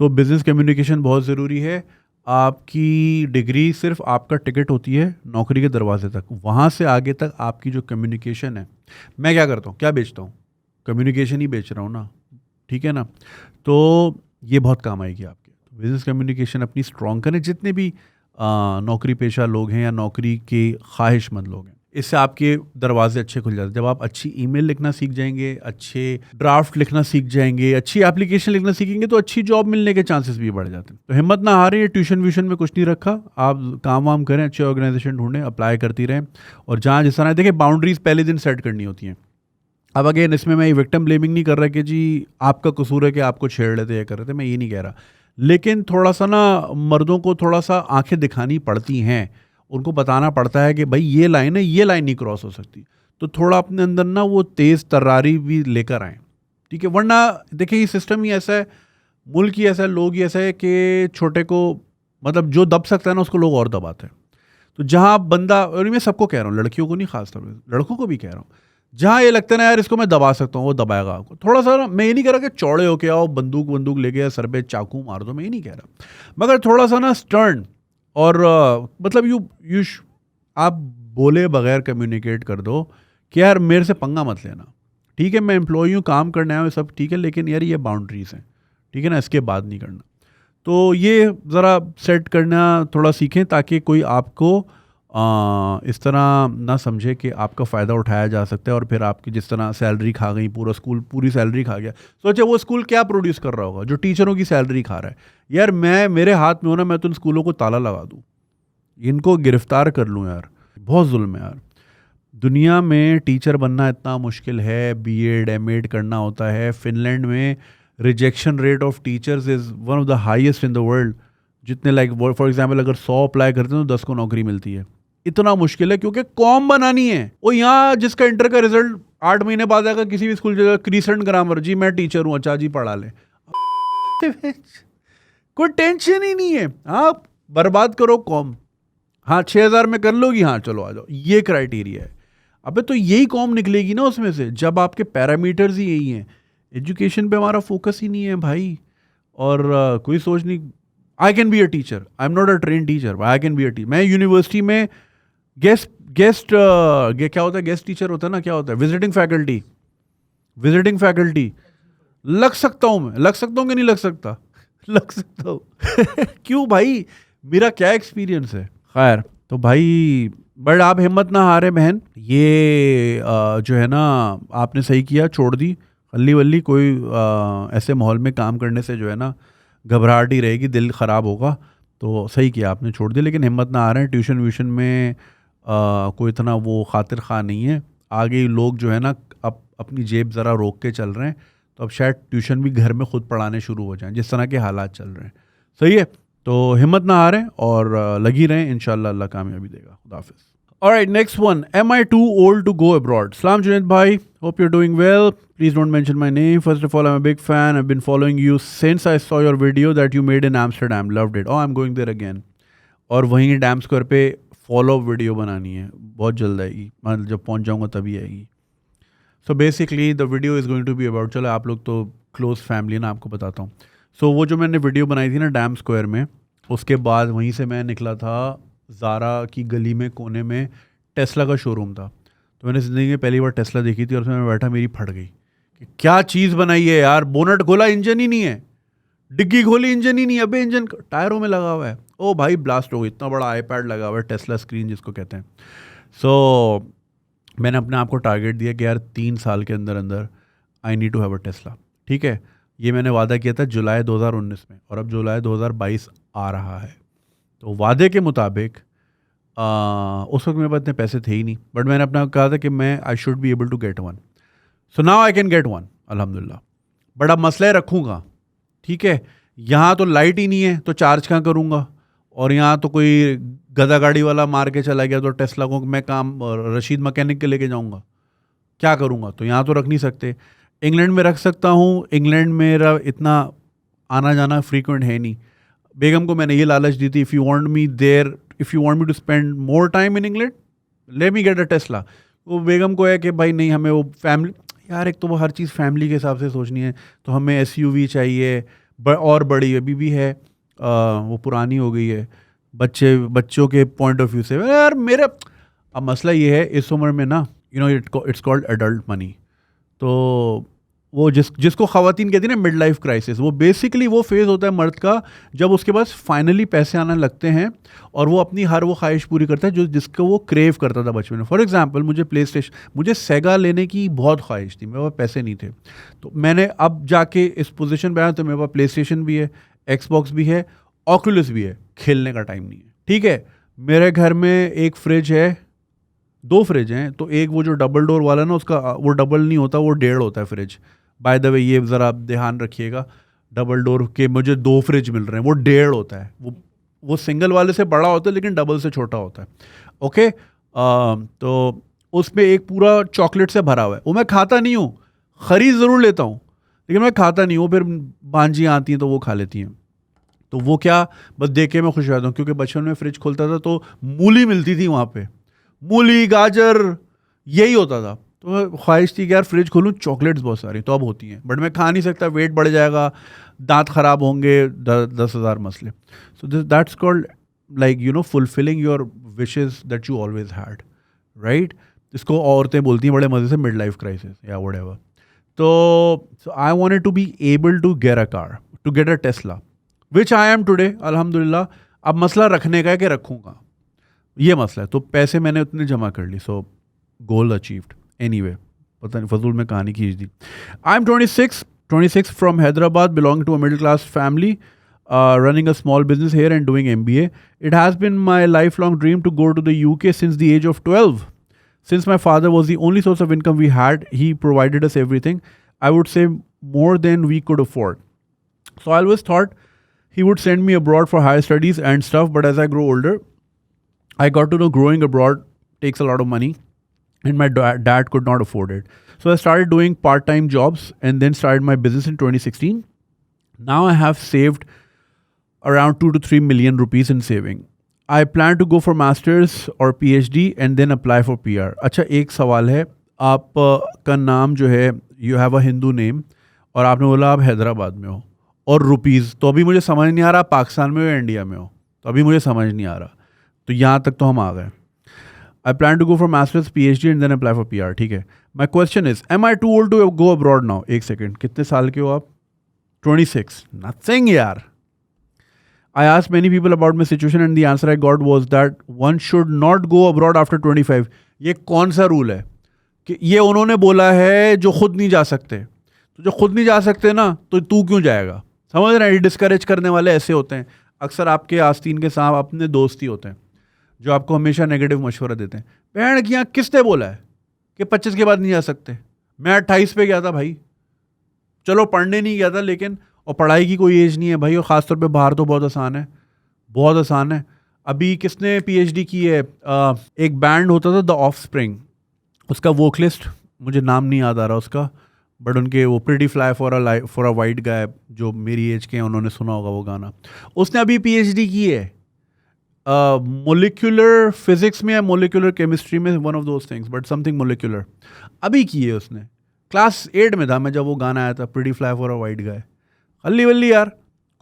तो बिज़नेस कम्युनिकेशन बहुत ज़रूरी है। आपकी डिग्री सिर्फ आपका टिकट होती है नौकरी के दरवाजे तक, वहाँ से आगे तक आपकी जो कम्युनिकेशन है। मैं क्या करता हूँ, क्या बेचता हूँ? कम्युनिकेशन ही बेच रहा हूँ ना, ठीक है ना? तो ये बहुत काम आएगी आपके। तो बिज़नेस कम्युनिकेशन अपनी स्ट्रॉन्ग करें, जितने भी नौकरी पेशा लोग हैं या नौकरी के ख्वाहिशमंद लोग हैं, इससे आपके दरवाजे अच्छे खुल जाते हैं। जब आप अच्छी ईमेल लिखना सीख जाएंगे, अच्छे ड्राफ्ट लिखना सीख जाएंगे, अच्छी एप्लीकेशन लिखना सीखेंगे, तो अच्छी जॉब मिलने के चांसेस भी बढ़ जाते हैं। तो हिम्मत ना हारें, ट्यूशन व्यूशन में कुछ नहीं रखा, आप काम वाम करें, अच्छे ऑर्गेनाइजेशन ढूंढें, अप्लाई करती रहें। और जहाँ जिस तरह देखिए, बाउंड्रीज पहले दिन सेट करनी होती हैं। अब अगेन, इसमें मैं विक्टिम ब्लेमिंग नहीं कर रहा कि जी आपका कसूर है कि आपको छेड़ लेते या कर रहे थे, मैं ये नहीं कह रहा। लेकिन थोड़ा सा ना, मर्दों को थोड़ा सा आंखें दिखानी पड़ती हैं, उनको बताना पड़ता है कि भाई ये लाइन है, ये लाइन नहीं क्रॉस हो सकती। तो थोड़ा अपने अंदर ना वो तेज़ तर्रारी भी लेकर आएँ, ठीक है? वरना देखिए, ये सिस्टम ही ऐसा है, मुल्क ही ऐसा है, लोग ही ऐसा है कि छोटे को, मतलब जो दब सकता है ना, उसको लोग और दबाते हैं। तो जहाँ बंदा, और मैं सबको कह रहा हूँ, लड़कियों को नहीं, खासतौर पर लड़कों को भी कह रहा हूँ, जहाँ ये लगता है ना यार इसको मैं दबा सकता हूँ, वो दबाएगा आपको थोड़ा सा ना। मैं ये नहीं कह रहा कि चौड़े होके आओ, बंदूक लेके या सर पे चाकू मार दो, मैं ये नहीं कह रहा, मगर थोड़ा सा ना स्टर्न और मतलब आप बोले बगैर कम्युनिकेट कर दो कि यार मेरे से पंगा मत लेना, ठीक है? मैं एम्प्लॉई हूँ, काम करने आया हूँ, सब ठीक है, लेकिन यार ये बाउंड्रीज हैं, ठीक है ना? इसके बाद नहीं करना। तो ये ज़रा सेट करना थोड़ा सीखें, ताकि कोई आपको इस तरह ना समझे कि आपका फ़ायदा उठाया जा सकता है। और फिर आपकी जिस तरह सैलरी खा गई, पूरा स्कूल पूरी सैलरी खा गया, सोचे वो स्कूल क्या प्रोड्यूस कर रहा होगा जो टीचरों की सैलरी खा रहा है। यार मेरे हाथ में हो ना, मैं तो इन स्कूलों को ताला लगा दूँ, इनको गिरफ्तार कर लूँ यार, बहुत जुल्म है यार। दुनिया में टीचर बनना इतना मुश्किल है, बीएड एमएड करना होता है। फिनलैंड में rejection rate of teachers is one of the highest in the world. जितने लाइक फॉर एग्जांपल अगर 100 अप्लाई करते हैं तो 10 को नौकरी मिलती है। इतना मुश्किल है, क्योंकि कॉम बनानी है। वो यहाँ जिसका इंटर का रिजल्ट 8 महीने बाद आएगा, किसी भी स्कूल जगह क्रीसेंट ग्रामर, जी मैं टीचर हूँ, अच्छा जी पढ़ा ले। कोई टेंशन ही नहीं है, आप बर्बाद करो कॉम। हाँ 6,000 में कर लोगी, हाँ चलो आ जाओ, ये क्राइटेरिया है। अबे तो यही कॉम निकलेगी ना उसमें से, जब आपके पैरामीटर्स ही यही हैं। एजुकेशन पे हमारा फोकस ही नहीं है भाई, और कोई सोच नहीं। I can be a teacher, I am not a train teacher, I can be a teacher. मैं यूनिवर्सिटी में गेस्ट क्या होता है, गेस्ट टीचर होता है ना, क्या होता है, विजिटिंग फैकल्टी लग सकता हूँ मैं, लग सकता हूँ कि नहीं लग सकता? लग सकता हूँ। क्यों भाई, मेरा क्या एक्सपीरियंस है। खैर, तो भाई बट आप हिम्मत ना हारे बहन, ये जो है ना, आपने सही किया, छोड़ दी हल्ली वल्ली। कोई ऐसे माहौल में काम करने से जो है ना, घबराहट ही रहेगी, दिल ख़राब होगा। तो सही किया आपने, छोड़ दिया। लेकिन हिम्मत ना हारें, ट्यूशन व्यूशन में कोई इतना वो खातिर खा नहीं है। आगे लोग जो है ना, अब अपनी जेब ज़रा रोक के चल रहे हैं, तो अब शायद ट्यूशन भी घर में खुद पढ़ाने शुरू हो जाएं, जिस तरह के हालात चल रहे हैं। सही है, तो हिम्मत ना हारें और लगी रहें, इंशाल्लाह अल्लाह कामयाबी देगा। खुदा हाफिज़। Alright, next one. Am I too old to go abroad? Salam Junaid bhai, hope you're doing well. Please don't mention my name. First of all, I'm a big fan. I've been following you since I saw your video that you made in Amsterdam. Loved it. Oh, I'm going there again. और वहीं dam square पे follow video बनानी है, बहुत जल्द आएगी, मतलब जब पहुंच जाऊंगा तभी आएगी। So basically the video is going to be about, चलो आप लोग तो क्लोज फैमिली ना, आपको बताता हूँ। सो वो जो मैंने वीडियो बनाई थी ना डैम स्क्वायर में, उसके बाद वहीं से मैं निकला था, ज़ारा की गली में कोने में टेस्ला का शोरूम था। तो मैंने ज़िंदगी में पहली बार टेस्ला देखी थी, और उसमें मैं बैठा, मेरी फट गई कि क्या चीज़ बनाई है यार। बोनट खोला, इंजन ही नहीं है, डिग्गी खोली, इंजन ही नहीं है, अबे इंजन टायरों में लगा हुआ है। ओ भाई ब्लास्ट हो गई, इतना बड़ा आईपैड लगा हुआ है, टेस्ला स्क्रीन जिसको कहते हैं। सो मैंने अपने आप को टारगेट दिया कि यार 3 साल के अंदर अंदर I need to have a Tesla, ठीक है? ये मैंने वादा किया था जुलाई 2019 में, और अब जुलाई 2022 आ रहा है। तो वादे के मुताबिक उस वक्त मेरे पास इतने पैसे थे ही नहीं, बट मैंने अपना कहा था कि मैं I should be able to get one. So now I can get one, अल्हम्दुलिल्लाह। बट अब मसला रखूँगा, ठीक है? यहाँ तो लाइट ही नहीं है, तो चार्ज कहाँ करूँगा? और यहाँ तो कोई गधा गाड़ी वाला मार के चला गया, तो टेस्ला को मैं काम रशीद मैकेनिक के लेके जाऊँगा? क्या करूँगा? तो यहाँ तो रख नहीं सकते। इंग्लैंड में रख सकता हूँ, इंग्लैंड मेरा इतना आना जाना फ्रीक्वेंट है नहीं। बेगम को मैंने ये लालच दी थी, if you want me to spend more time in England, let me get a Tesla. वो बेगम को है कि भाई नहीं, हमें वो फैमिली, यार एक तो वो हर चीज़ फैमिली के हिसाब से सोचनी है, तो हमें SUV चाहिए, और बड़ी अभी भी है, वो पुरानी हो गई है, बच्चों के पॉइंट ऑफ व्यू से यार मेरा। अब मसला ये है इस उम्र में ना, इट्स कॉल्ड एडल्ट मनी। तो वो जिसको ख़वातीन कहती है ना मिड लाइफ क्राइसिस, वो बेसिकली वो फेज़ होता है मर्द का जब उसके पास फाइनली पैसे आने लगते हैं और वो अपनी हर वो ख्वाहिश पूरी करता है जिसको वो क्रेव करता था बचपन में। फॉर एग्जांपल मुझे सेगा लेने की बहुत ख्वाहिश थी, मेरे पास पैसे नहीं थे, तो मैंने अब जाके इस पोजीशन पे आया, तो मेरे पास प्ले स्टेशन भी है, एक्सबॉक्स भी है, ऑक्यूलस भी है, खेलने का टाइम नहीं है। ठीक है, मेरे घर में एक फ्रिज है, 2 फ्रिज हैं, तो एक वो जो डबल डोर वाला ना, उसका वो डबल नहीं होता, वो 1.5 होता है फ्रिज। बाय द वे ये ज़रा आप ध्यान रखिएगा, डबल डोर के मुझे 2 फ्रिज मिल रहे हैं, वो 1.5 होता है, वो सिंगल वाले से बड़ा होता है लेकिन डबल से छोटा होता है। ओके, तो उसमें एक पूरा चॉकलेट से भरा हुआ है, वो मैं खाता नहीं हूँ, ख़रीद ज़रूर लेता हूँ लेकिन मैं खाता नहीं हूँ। फिर भांजियाँ आती हैं तो वो खा लेती हैं, तो वो क्या बस देख के मैं खुश रहता हूँ, क्योंकि बचपन में फ्रिज खोलता था तो मूली मिलती थी वहाँ पे, मूली गाजर यही होता था, तो ख्वाहिश थी कि यार फ्रिज खोलूँ, चॉकलेट्स बहुत सारी, तो अब होती हैं, बट मैं खा नहीं सकता, वेट बढ़ जाएगा, दांत खराब होंगे, 10,000 मसले। So that's called like fulfilling your wishes that you always had, right. इसको औरतें बोलती हैं बड़े मज़े से मिड लाइफ क्राइसिस या व्हाटएवर। तो I wanted to be able to get a Tesla, which I am today अल्हम्दुलिल्लाह। अब मसला रखने का है कि रखूँगा, ये मसला है। तो पैसे मैंने उतने जमा कर ली, सो गोल अचीव्ड। एनीवे, पता नहीं फजूल में कहानी खींच दी। I am 26 from Hyderabad, belong to a middle class family, running a small business here and doing MBA. It has been my lifelong dream to go to the UK since the age of 12. Since my father was the only source of income we had, he provided us everything. I would say more than we could afford. So I always thought he would send me abroad for higher studies and stuff, but as I grew older, I got to know growing abroad takes a lot of money and my dad could not afford it. So I started doing part-time jobs and then started my business in 2016. Now I have saved around 2 to 3 million rupees in saving. I plan to go for masters or PhD and then apply for PR. अच्छा, एक सवाल है, आप का नाम जो है, you have a Hindu name, और आपने बोला आप हैदराबाद में हो, और रुपीज़, तो अभी मुझे समझ नहीं आ रहा पाकिस्तान में हो या इंडिया में हो, तो अभी मुझे समझ नहीं आ रहा, तो यहाँ तक तो हम आ गए। I plan to go for masters, PhD and then apply for PR. ठीक है, my question is, am I too old to go abroad now? एक सेकेंड, कितने साल के हो आप? 26. Nothing यार. I asked many people about my situation and the answer I got was that one should not go abroad after 25. ये कौन सा रूल है कि ये उन्होंने बोला है जो खुद नहीं जा सकते, तो जो खुद नहीं जा सकते ना, तो तू क्यों जाएगा? समझ रहे हैं, डिस्करेज करने वाले ऐसे होते हैं, अक्सर आपके आस्तीन के साथ अपने दोस्त ही होते हैं जो आपको हमेशा नेगेटिव मशवरा देते हैं। बहन की यहाँ किसने बोला है कि 25 के बाद नहीं जा सकते? मैं 28 पे गया था भाई, चलो पढ़ने नहीं गया था लेकिन, और पढ़ाई की कोई एज नहीं है भाई, और ख़ासतौर पे बाहर तो बहुत आसान है, बहुत आसान है। अभी किसने PhD की है? एक बैंड होता था द ऑफस्प्रिंग, उसका वोकलिस्ट मुझे नाम नहीं याद आ रहा उसका, बट उनके वो pretty fly for a white guy, जो मेरी एज के हैं उन्होंने सुना होगा वो गाना, उसने अभी PhD की है मोलिकुलर फिजिक्स में या मोलिकुलर केमिस्ट्री में, one of those things, but something molecular, अभी की है उसने। क्लास 8 में था मैं जब वो गाना आया था, pretty fly for a white guy. हल्ली वल्ली यार,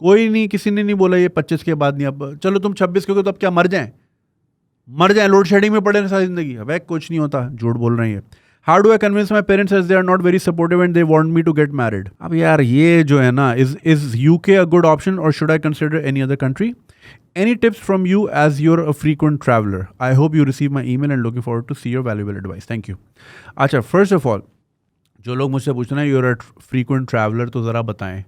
कोई नहीं, किसी ने नहीं बोला ये 25 के बाद नहीं। अब चलो तुम 26 के हो तो अब क्या मर जाएं, लोड शेडिंग में पड़े ना सारी जिंदगी? अब कुछ नहीं होता, झूठ बोल रही है। How do I convince my parents as they are not very supportive and they want me to get married? अब यार ये जो है ना, is UK a good option और should I consider any other country? Any tips from you as you're a frequent traveler? I hope you receive my email and looking forward to see your valuable advice. Thank you. अच्छा, first of all, जो लोग मुझसे पूछते हैं you're a frequent traveler, तो ज़रा बताएं।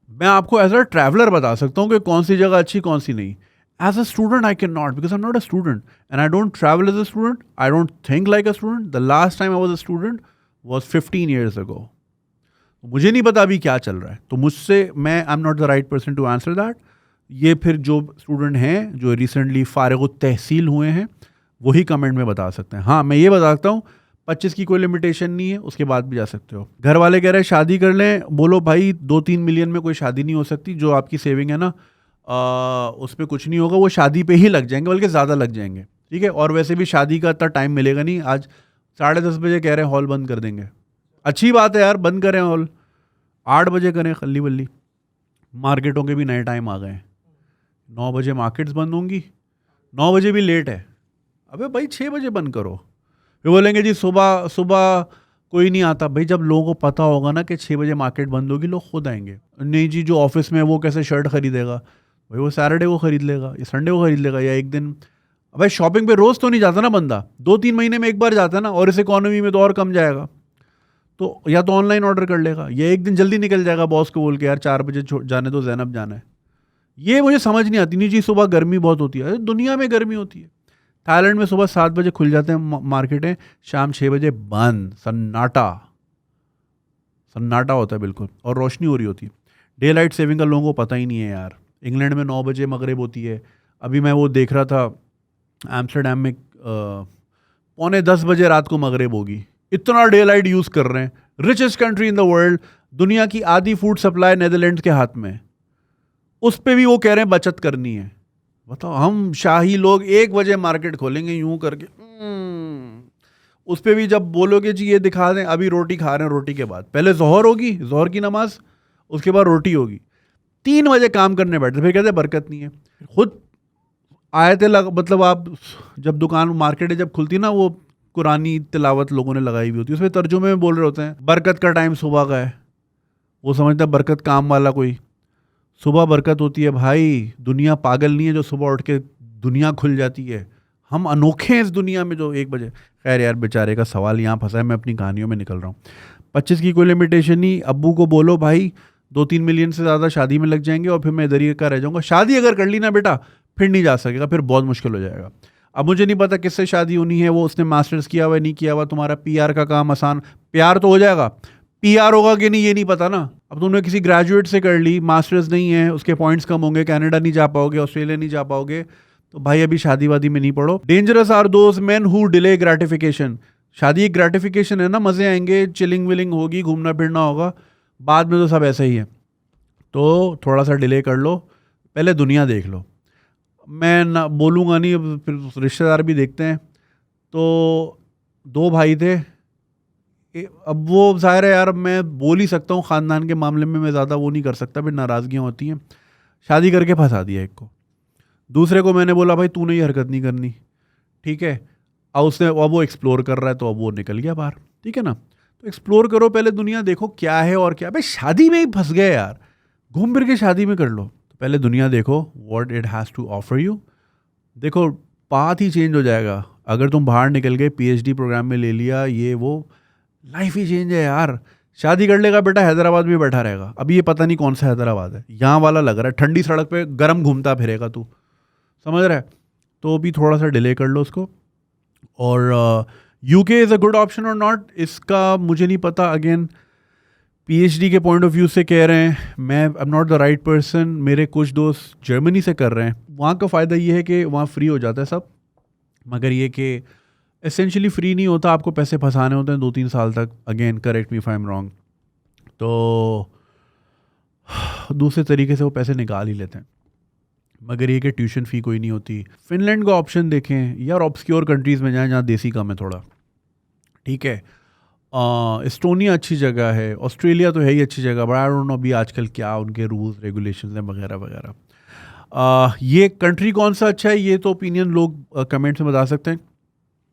मैं आपको एज अ ट्रैवलर बता सकता हूँ कि कौन सी जगह अच्छी कौन सी नहीं। As a student I can not, because I am not a student and I don't travel as a student, I don't think like a student. The last time I was a student was 15 years ago. मुझे नहीं पता अभी क्या चल रहा है, तो मुझसे मैं I am not the right person to answer that. ये फिर जो स्टूडेंट हैं जो रिसेंटली फारिग तहसील हुए हैं वही कमेंट में बता सकते हैं। हाँ, मैं ये बता सकता हूँ 25 की कोई लिमिटेशन नहीं है, उसके बाद भी जा सकते हो। घर वाले कह रहे हैं शादी कर लें, बोलो भाई 2-3 मिलियन में कोई शादी नहीं हो सकती। जो आपकी सेविंग है ना उसमें कुछ नहीं होगा, वो शादी पे ही लग जाएंगे, बल्कि ज़्यादा लग जाएंगे, ठीक है। और वैसे भी शादी का इतना टाइम मिलेगा नहीं। आज 10:30 बजे कह रहे हैं हॉल बंद कर देंगे। अच्छी बात है यार, बंद करें हॉल, 8 बजे करें खल्ली बल्ली। मार्केटों के भी नए टाइम आ गए हैं, 9 बजे मार्केट्स बंद होंगी, 9 बजे भी लेट है। अबे भाई 6 बजे बंद करो। वे बोलेंगे जी सुबह सुबह कोई नहीं आता। भाई जब लोगों को पता होगा ना कि 6 बजे मार्केट बंद होगी, लोग खुद आएंगे। नहीं जी जो ऑफिस में है वो कैसे शर्ट खरीदेगा, भाई वो सैटरडे को खरीद लेगा या संडे को खरीद लेगा या एक दिन। भाई शॉपिंग पे रोज़ तो नहीं जाता ना बंदा, 2-3 महीने में एक बार जाता है ना, और इस इकोनॉमी में तो और कम जाएगा। तो या तो ऑनलाइन ऑर्डर कर लेगा, या एक दिन जल्दी निकल जाएगा बॉस को बोल के यार 4 बजे जाने दो, ज़ैनब जाना है। ये मुझे समझ नहीं आती। नहीं जी सुबह गर्मी बहुत होती है, दुनिया में गर्मी होती है। थाईलैंड में सुबह 7 बजे खुल जाते हैं मार्केटें, शाम 6 बजे बंद, सन्नाटा सन्नाटा होता है बिल्कुल, और रोशनी हो रही होती है। डे लाइट सेविंग का लोगों को पता ही नहीं है यार। इंग्लैंड में 9 बजे मगरिब होती है। अभी मैं वो देख रहा था एम्स्टर्डम में 9:45 बजे रात को मगरिब होगी। इतना डे लाइट यूज़ कर रहे हैं। Richest country in the world, दुनिया की आधी फूड सप्लाई नेदरलैंड्स के हाथ में, उस पर भी वो कह रहे हैं बचत करनी है। बताओ, हम शाही लोग 1 बजे मार्केट खोलेंगे यूं करके। उस पर भी जब बोलोगे जी ये दिखा दें, अभी रोटी खा रहे हैं, रोटी के बाद पहले जोहर होगी, जोहर की नमाज, उसके बाद रोटी होगी। 3 बजे काम करने बैठते, फिर कहते बरकत नहीं है। खुद आए थे मतलब आप जब दुकान मार्केट जब खुलती ना, वो कुरानी तिलावत लोगों ने लगाई हुई होती है, उसमें तर्जुमे में बोल रहे होते हैं बरकत का टाइम सुबह का है। वो समझता है बरकत काम वाला कोई, सुबह बरकत होती है। भाई दुनिया पागल नहीं है जो सुबह उठ के दुनिया खुल जाती है। हम अनोखे हैं इस दुनिया में जो 1 बजे। खैर यार बेचारे का सवाल यहाँ फंसा है, मैं अपनी कहानियों में निकल रहा हूँ। 25 की कोई लिमिटेशन नहीं। अब्बू को बोलो भाई 2-3 मिलियन से ज़्यादा शादी में लग जाएंगे और फिर मैं इधर ही का रह जाऊँगा। शादी अगर कर ली ना बेटा, फिर नहीं जा सकेगा, फिर बहुत मुश्किल हो जाएगा। अब मुझे नहीं पता किससे शादी होनी है, वो उसने मास्टर्स किया हुआ है नहीं किया हुआ। तुम्हारा PR का काम आसान, प्यार तो हो जाएगा, PR होगा कि नहीं ये नहीं पता ना। अब तुमने किसी ग्रेजुएट से कर ली, मास्टर्स नहीं है, उसके पॉइंट्स कम होंगे, कनाडा नहीं जा पाओगे, ऑस्ट्रेलिया नहीं जा पाओगे, तो भाई अभी शादी वादी में नहीं पड़ो। Dangerous are those men who delay gratification. शादी एक ग्रेटिफिकेशन है ना, मज़े आएंगे, चिलिंग विलिंग होगी, घूमना फिरना होगा, बाद में तो सब ऐसा ही है। तो थोड़ा सा डिले कर लो, पहले दुनिया देख लो। मैं ना बोलूँगा नहीं, फिर रिश्तेदार भी देखते हैं। तो 2 भाई थे, अब वो ज़ाहिर है यार, मैं बोल ही सकता हूँ, ख़ानदान के मामले में मैं ज़्यादा वो नहीं कर सकता, फिर नाराज़गियाँ होती हैं। शादी करके फंसा दिया एक को, दूसरे को मैंने बोला भाई तूने ये हरकत नहीं करनी, ठीक है। अब वो एक्सप्लोर कर रहा है, तो अब वो निकल गया बाहर, ठीक है ना। तो एक्सप्लोर करो, पहले दुनिया देखो क्या है और क्या। भाई शादी में ही फंस गए यार, घूम फिर के शादी में कर लो। तो पहले दुनिया देखो, what it has to offer you. देखो पाथ ही चेंज हो जाएगा अगर तुम बाहर निकल गए, PhD प्रोग्राम में ले लिया, ये वो, लाइफ ही चेंज है यार। शादी कर लेगा बेटा, हैदराबाद में बैठा रहेगा। अभी ये पता नहीं कौन सा हैदराबाद है, यहाँ वाला लग रहा है, ठंडी सड़क पे गर्म घूमता फिरेगा तू, समझ रहा है। तो भी थोड़ा सा डिले कर लो उसको। और UK is a good option और नॉट, इसका मुझे नहीं पता। अगेन PhD के पॉइंट ऑफ व्यू से कह रहे हैं, मैं I am not the right person. मेरे कुछ दोस्त जर्मनी से कर रहे हैं, वहाँ का फ़ायदा ये है कि वहाँ फ्री हो जाता है सब, मगर ये कि एसेंशियली फ्री नहीं होता, आपको पैसे फंसाने होते हैं 2-3 साल तक। Again correct me if I am wrong. तो दूसरे तरीके से वो पैसे निकाल ही लेते हैं, मगर ये कि ट्यूशन फ़ी कोई नहीं होती। फिनलैंड का ऑप्शन देखें यार, ऑब्सक्योर कंट्रीज़ में जाएँ जहाँ देसी कम है थोड़ा, ठीक है। एस्टोनिया अच्छी जगह है, ऑस्ट्रेलिया तो है ही अच्छी जगह, बट आई डोंट नो अभी आजकल क्या उनके रूल्स रेगुलेशंस हैं वगैरह वगैरह। ये कंट्री कौन सा अच्छा है, ये तो ओपिनियन लोग कमेंट्स में बता सकते हैं।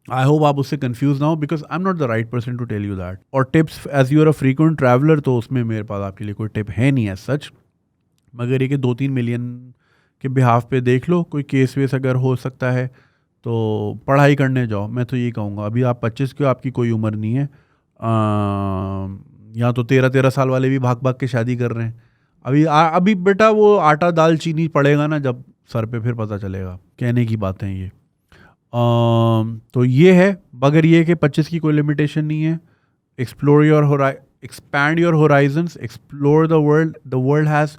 आई होप आप उससे कंफ्यूज ना हो, because I am not the right person to tell you that. और tips, as you are a frequent traveller, तो उसमें मेरे पास आपके लिए कोई टिप है नहीं है सच, मगर ये कि 2-3 मिलियन के बिहाफ पे देख लो, कोई केस वेस अगर हो सकता है तो पढ़ाई करने जाओ। मैं तो यही कहूँगा, अभी आप 25 के हो, आपकी कोई उम्र नहीं है। यहाँ तो 13-13 साल वाले भी भाग भाग के शादी कर रहे हैं। अभी बेटा वो आटा दाल चीनी पड़ेगा ना जब सर पे, फिर पता चलेगा। कहने की बातें ये। तो ये है, मगर ये कि 25 की कोई लिमिटेशन नहीं है। Expand your horizons, explore the world has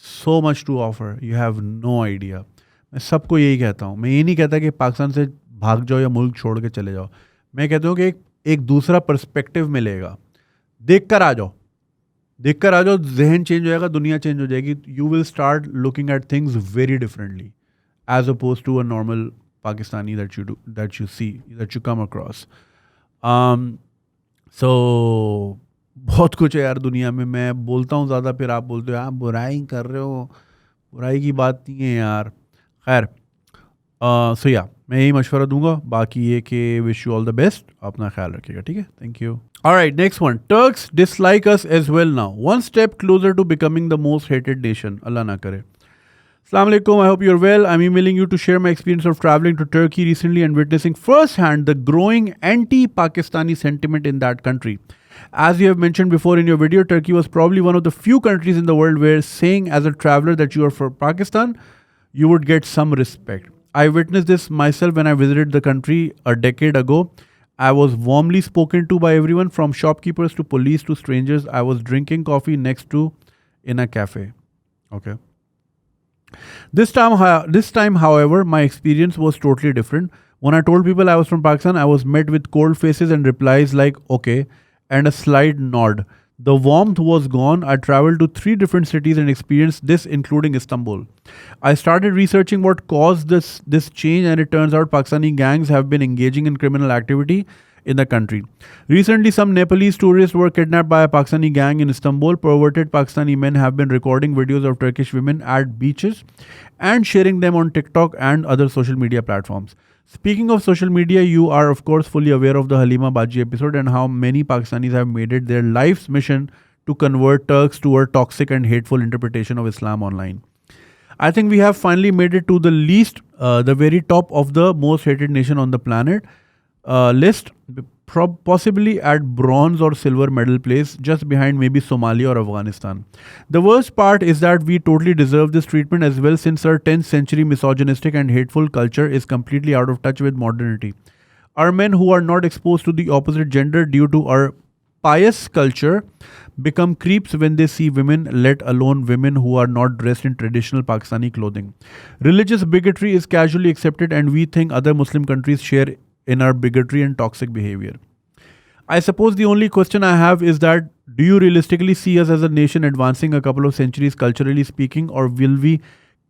so much to offer, you have no idea. मैं सबको यही कहता हूँ। मैं ये नहीं कहता कि पाकिस्तान से भाग जाओ या मुल्क छोड़ के चले जाओ। मैं कहता हूँ कि एक दूसरा पर्सपेक्टिव मिलेगा। देख कर आ जाओ, जहन चेंज हो जाएगा, दुनिया चेंज हो जाएगी। You will start looking at things very differently as opposed to a normal Pakistani that you come across. So बहुत कुछ है यार दुनिया में। मैं बोलता हूँ ज़्यादा, फिर आप बोलते हो आप बुराई कर रहे हो। बुराई की बात नहीं है यार। खैर, सो या मैं यही मशवरा दूंगा, बाकी ये कि wish you all the best, अपना ख्याल रखिएगा, ठीक है? Thank you. Alright, next one. Turks dislike us as well now, one step closer to becoming the most hated nation. अल्लाह ना करे। Assalamu alaikum, I hope you're well. I'm emailing you to share my experience of traveling to Turkey recently and witnessing firsthand the growing anti-Pakistani sentiment in that country. As you have mentioned before in your video, Turkey was probably one of the few countries in the world where saying as a traveler that you are from Pakistan, you would get some respect. I witnessed this myself when I visited the country a decade ago. I was warmly spoken to by everyone from shopkeepers to police to strangers I was drinking coffee next to in a cafe. Okay. This time, however, my experience was totally different. When I told people I was from Pakistan, I was met with cold faces and replies like, okay, and a slight nod. The warmth was gone. I traveled to 3 different cities and experienced this, including Istanbul. I started researching what caused this change, and it turns out Pakistani gangs have been engaging in criminal activity in the country. Recently, some Nepalese tourists were kidnapped by a Pakistani gang in Istanbul. Perverted Pakistani men have been recording videos of Turkish women at beaches and sharing them on TikTok and other social media platforms. Speaking of social media, you are of course fully aware of the Halima Baji episode and how many Pakistanis have made it their life's mission to convert Turks to a toxic and hateful interpretation of Islam online. I think we have finally made it to the very top of the most hated nation on the planet list, possibly at bronze or silver medal place, just behind maybe Somalia or Afghanistan. The worst part is that we totally deserve this treatment as well, since our 10th century misogynistic and hateful culture is completely out of touch with modernity. Our men who are not exposed to the opposite gender due to our pious culture become creeps when they see women, let alone women who are not dressed in traditional Pakistani clothing. Religious bigotry is casually accepted, and we think other Muslim countries share in our bigotry and toxic behavior. I suppose the only question I have is that, do you realistically see us as a nation advancing a couple of centuries culturally speaking, or will we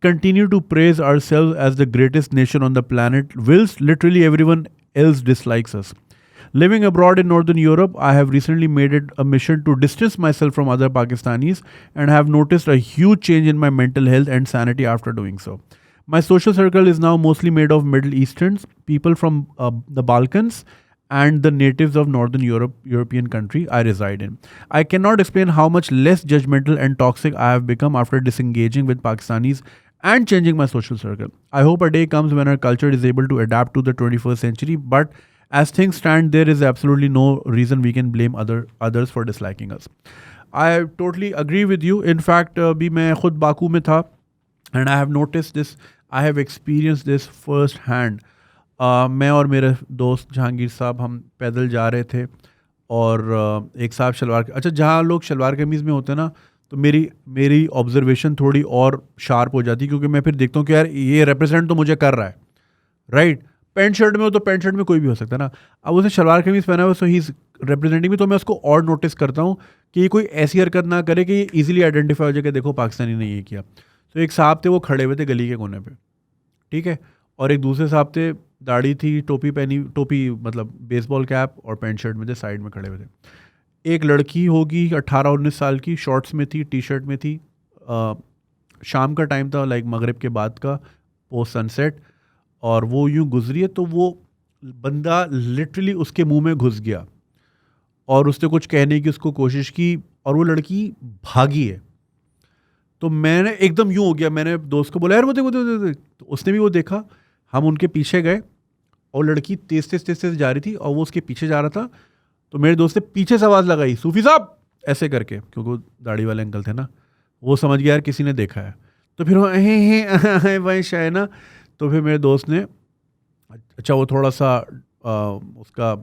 continue to praise ourselves as the greatest nation on the planet whilst literally everyone else dislikes us? Living abroad in Northern Europe, I have recently made it a mission to distance myself from other Pakistanis and have noticed a huge change in my mental health and sanity after doing so. My social circle is now mostly made of Middle Easterns, people from the Balkans, and the natives of Northern European country I reside in. I cannot explain how much less judgmental and toxic I have become after disengaging with Pakistanis and changing my social circle. I hope a day comes when our culture is able to adapt to the 21st century, but as things stand, there is absolutely no reason we can blame others for disliking us. I totally agree with you. In fact, भी मैं खुद Baku में था, and I have noticed this. I have experienced this first hand. मैं और मेरे दोस्त जहांगीर साहब हम पैदल जा रहे थे, और एक साहब जहाँ लोग शलवार कमीज़ में होते हैं ना, तो मेरी ऑब्जर्वेशन थोड़ी और शार्प हो जाती, क्योंकि मैं फिर देखता हूँ कि यार ये रिप्रेजेंट तो मुझे कर रहा है, राइट? पैंट शर्ट में हो तो पैंट शर्ट में कोई भी हो सकता है ना, अब उसने शलवार कमीज़ पहना हुआ, सो ही इज़ रिप्रेजेंटिंग मी, तो मैं उसको और नोटिस करता हूँ कि ये कोई ऐसी हरकत ना करे कि ये ईजिली आइडेंटिफाई हो जाए कि देखो पाकिस्तानी ने ये किया। तो एक साहब थे, वो खड़े हुए थे गली के कोने पे, ठीक है, और एक दूसरे साहब थे, दाढ़ी थी, टोपी मतलब बेसबॉल कैप और पैंट शर्ट में थे, साइड में खड़े हुए थे। एक लड़की होगी 18-19 साल की, शॉर्ट्स में थी, टी शर्ट में थी, शाम का टाइम था, लाइक मगरिब के बाद का, पोस्ट सनसेट, और वो यूँ गुजरी है, तो वो बंदा लिटरली उसके मुंह में घुस गया और उसने कुछ कहने की उसको कोशिश की, और वो लड़की भागी है। तो मैंने एकदम यूँ हो गया, मैंने दोस्त को बोला यार वो देख, तो उसने भी वो देखा, हम उनके पीछे गए, और लड़की तेज जा रही थी, और वो उसके पीछे जा रहा था। तो मेरे दोस्त ने पीछे से आवाज़ लगाई, सूफी साहब, ऐसे करके, क्योंकि वो दाढ़ी वाले अंकल थे ना, वो समझ गया यार किसी ने देखा है। तो फिर वो वही शायद ना, तो फिर मेरे दोस्त ने, अच्छा वो थोड़ा सा उसका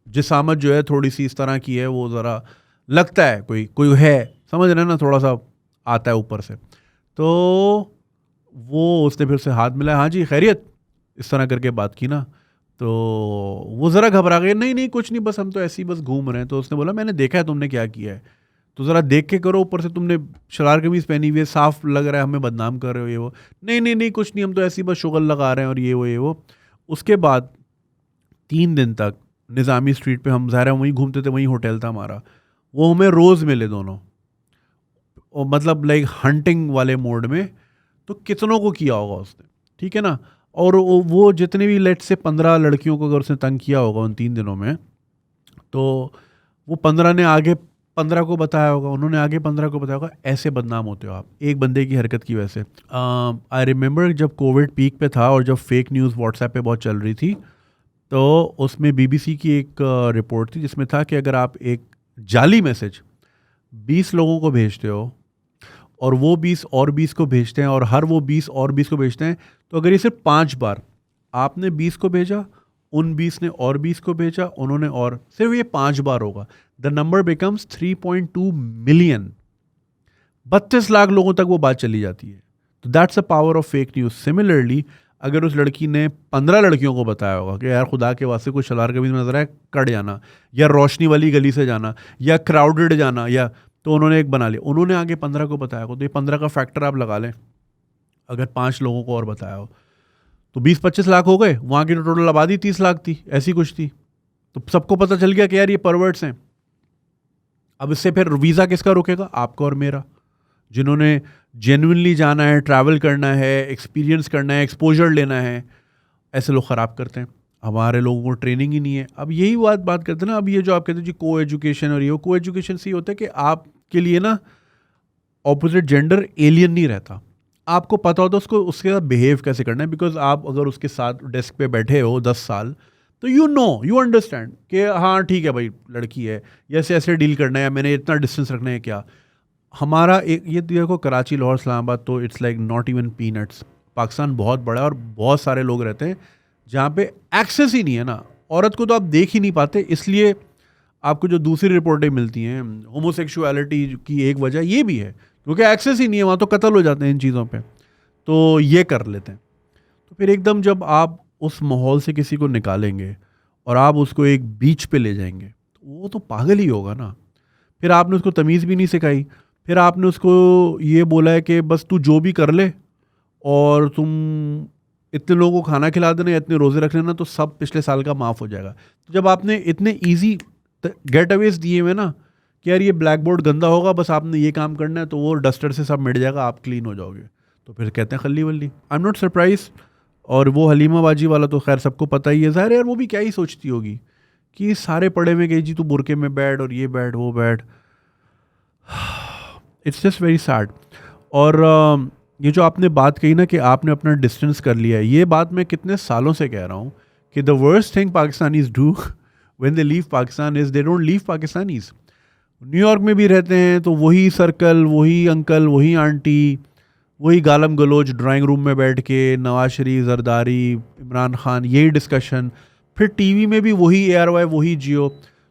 जिसामत जो है थोड़ी सी इस तरह की है, वो ज़रा लगता है कोई है, समझ रहे हैं ना, थोड़ा सा आता है ऊपर से। तो वो उसने फिर से हाथ मिलाया, हाँ जी खैरियत, इस तरह करके बात की ना। तो वो ज़रा घबरा गए, नहीं नहीं कुछ नहीं, बस हम तो ऐसे ही बस घूम रहे हैं। तो उसने बोला मैंने देखा है तुमने क्या किया है, तो ज़रा देख के करो, ऊपर से तुमने शरार कमीज़ पहनी हुई है, साफ लग रहा है हमें बदनाम कर रहे हो ये वो। नहीं नहीं नहीं कुछ नहीं, हम तो ऐसे ही बस शुगल लगा रहे हैं और ये वो। उसके बाद 3 दिन तक निज़ामी स्ट्रीट पे हम ज़ाहिर है वहीं घूमते थे, वहीं होटल था हमारा, वो हमें रोज़ मिले दोनों, और मतलब लाइक हंटिंग वाले मोड में। तो कितनों को किया होगा उसने, ठीक है ना। और वो जितने भी लेट से 15 लड़कियों को अगर उसने तंग किया होगा उन 3 दिनों में, तो वो 15 ने आगे 15 को बताया होगा, उन्होंने आगे 15 को बताया होगा। ऐसे बदनाम होते हो आप एक बंदे की हरकत की वजह से। आई रिमेंबर जब कोविड पीक पे था और जब फेक न्यूज़ व्हाट्सएप पे बहुत चल रही थी, तो उसमें बीबीसी की एक रिपोर्ट थी जिसमें था कि अगर आप एक जाली मैसेज 20 लोगों को भेजते हो और वो 20 और 20 को भेजते हैं और हर वो 20 और 20 को भेजते हैं, तो अगर ये सिर्फ 5 बार आपने 20 को भेजा, उन 20 ने और 20 को भेजा, उन्होंने और सिर्फ ये 5 बार होगा, the number becomes 3.2 million. 32 lakh लोगों तक वो बात चली जाती है। तो that's a power of fake news. Similarly अगर उस लड़की ने 15 लड़कियों को बताया होगा कि यार खुदा के वास्ते कुछ शलार कमीज में नजर आए कट जाना, या रोशनी वाली गली से जाना, या क्राउडेड जाना, या तो उन्होंने एक बना लिया, उन्होंने आगे 15 को बताया होगा। तो ये 15 का फैक्टर आप लगा लें, अगर 5 लोगों को और बताया हो तो 20-25 लाख हो गए। वहाँ की टोटल आबादी 30 लाख थी, ऐसी कुछ थी। तो सबको पता चल गया कि यार ये परवर्ट्स हैं। अब इससे फिर वीज़ा किसका रुकेगा? आपका और मेरा, जिन्होंने जेन्युइनली जाना है, ट्रैवल करना है, एक्सपीरियंस करना है, एक्सपोजर लेना है। ऐसे लोग ख़राब करते हैं। हमारे लोगों को ट्रेनिंग ही नहीं है। अब यही बात करते हैं ना, अब ये जो आप कहते हैं जी को एजुकेशन, और ये को एजुकेशन से ये होता है कि आपके लिए ना ऑपोजिट जेंडर एलियन नहीं रहता। आपको पता होता है उसको उसके साथ बिहेव कैसे करना है, बिकॉज आप अगर उसके साथ डेस्क पे बैठे हो 10 साल, तो यू अंडरस्टैंड कि हाँ ठीक है भाई लड़की है, या ऐसे ऐसे डील करना है, या मैंने इतना डिस्टेंस रखना है क्या। हमारा एक ये देखो, कराची, लाहौर, इस्लामाबाद तो it's like not even peanuts. Pakistan बहुत बड़ा है और बहुत सारे लोग रहते हैं जहाँ पे एक्सेस ही नहीं है ना, औरत को तो आप देख ही नहीं पाते। इसलिए आपको जो दूसरी रिपोर्टें मिलती हैं होमोसेक्सुअलिटी की, एक वजह ये भी है क्योंकि एक्सेस ही नहीं है वहाँ, तो कत्ल हो जाते हैं इन चीज़ों पे, तो ये कर लेते हैं। तो फिर एकदम जब आप उस माहौल से किसी को निकालेंगे और आप उसको एक बीच पे ले जाएंगे, तो वो तो पागल ही होगा ना। फिर आपने उसको तमीज़ भी नहीं सिखाई, फिर आपने उसको ये बोला है कि बस तू जो भी कर ले और तुम इतने लोगों को खाना खिला देना या इतने रोज़े रख लेना, तो सब पिछले साल का माफ़ हो जाएगा। तो जब आपने इतने ईजी गेट अवेज दिए हुए ना कि यार ये ब्लैक बोर्ड गंदा होगा, बस आपने ये काम करना है, तो वो डस्टर से सब मिट जाएगा, आप क्लीन हो जाओगे, तो फिर कहते हैं खल्ली वल्ली। I am not surprise. और वो हलीमा बाजी वाला तो खैर सबको पता ही है। ज़ाहिर है यार वो भी क्या ही सोचती होगी कि सारे पढ़े में गई जी, तू बुरके में बैठ और ये बैठ वो बैठ। It's just very sad. और ये जो आपने बात कही ना कि आपने अपना डिस्टेंस कर लिया है, ये बात मैं कितने सालों से कह रहा हूँ कि the worst thing Pakistanis do when they leave Pakistan is they don't leave Pakistanis. New York में भी रहते हैं तो वही सर्कल, वही अंकल, वही आंटी, वही गालम गलोच ड्राइंग रूम में बैठ के, नवाज शरीफ, जरदारी, इमरान खान, यही डिस्कशन। फिर टीवी में भी वही ARY, वही जियो।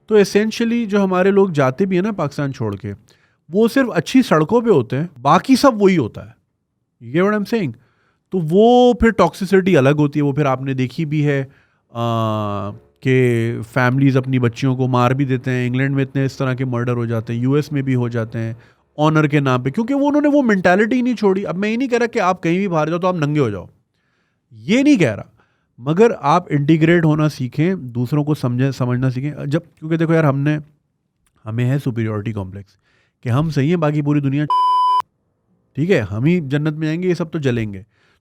तो एसेंशियली जो हमारे लोग जाते भी हैं ना पाकिस्तान छोड़ के, वो सिर्फ अच्छी सड़कों पे होते हैं, बाकी सब वही होता है। ये व्हाट आई एम सेइंग। तो वो फिर टॉक्सिसिटी अलग होती है। वो फिर आपने देखी भी है कि फैमिलीज अपनी बच्चियों को मार भी देते हैं। इंग्लैंड में इतने इस तरह के मर्डर हो जाते हैं, US में भी हो जाते हैं ऑनर के नाम पे, क्योंकि वो उन्होंने वो मेंटालिटी नहीं छोड़ी। अब मैं ये नहीं कह रहा कि आप कहीं भी बाहर जाओ तो आप नंगे हो जाओ, ये नहीं कह रहा, मगर आप इंटीग्रेट होना सीखें, दूसरों को समझना सीखें। जब क्योंकि देखो यार हमें है सुपीरियॉरिटी कॉम्प्लेक्स कि हम सही हैं, बाकी पूरी दुनिया ठीक है, हम ही जन्नत में जाएंगे, ये सब तो जलेंगे।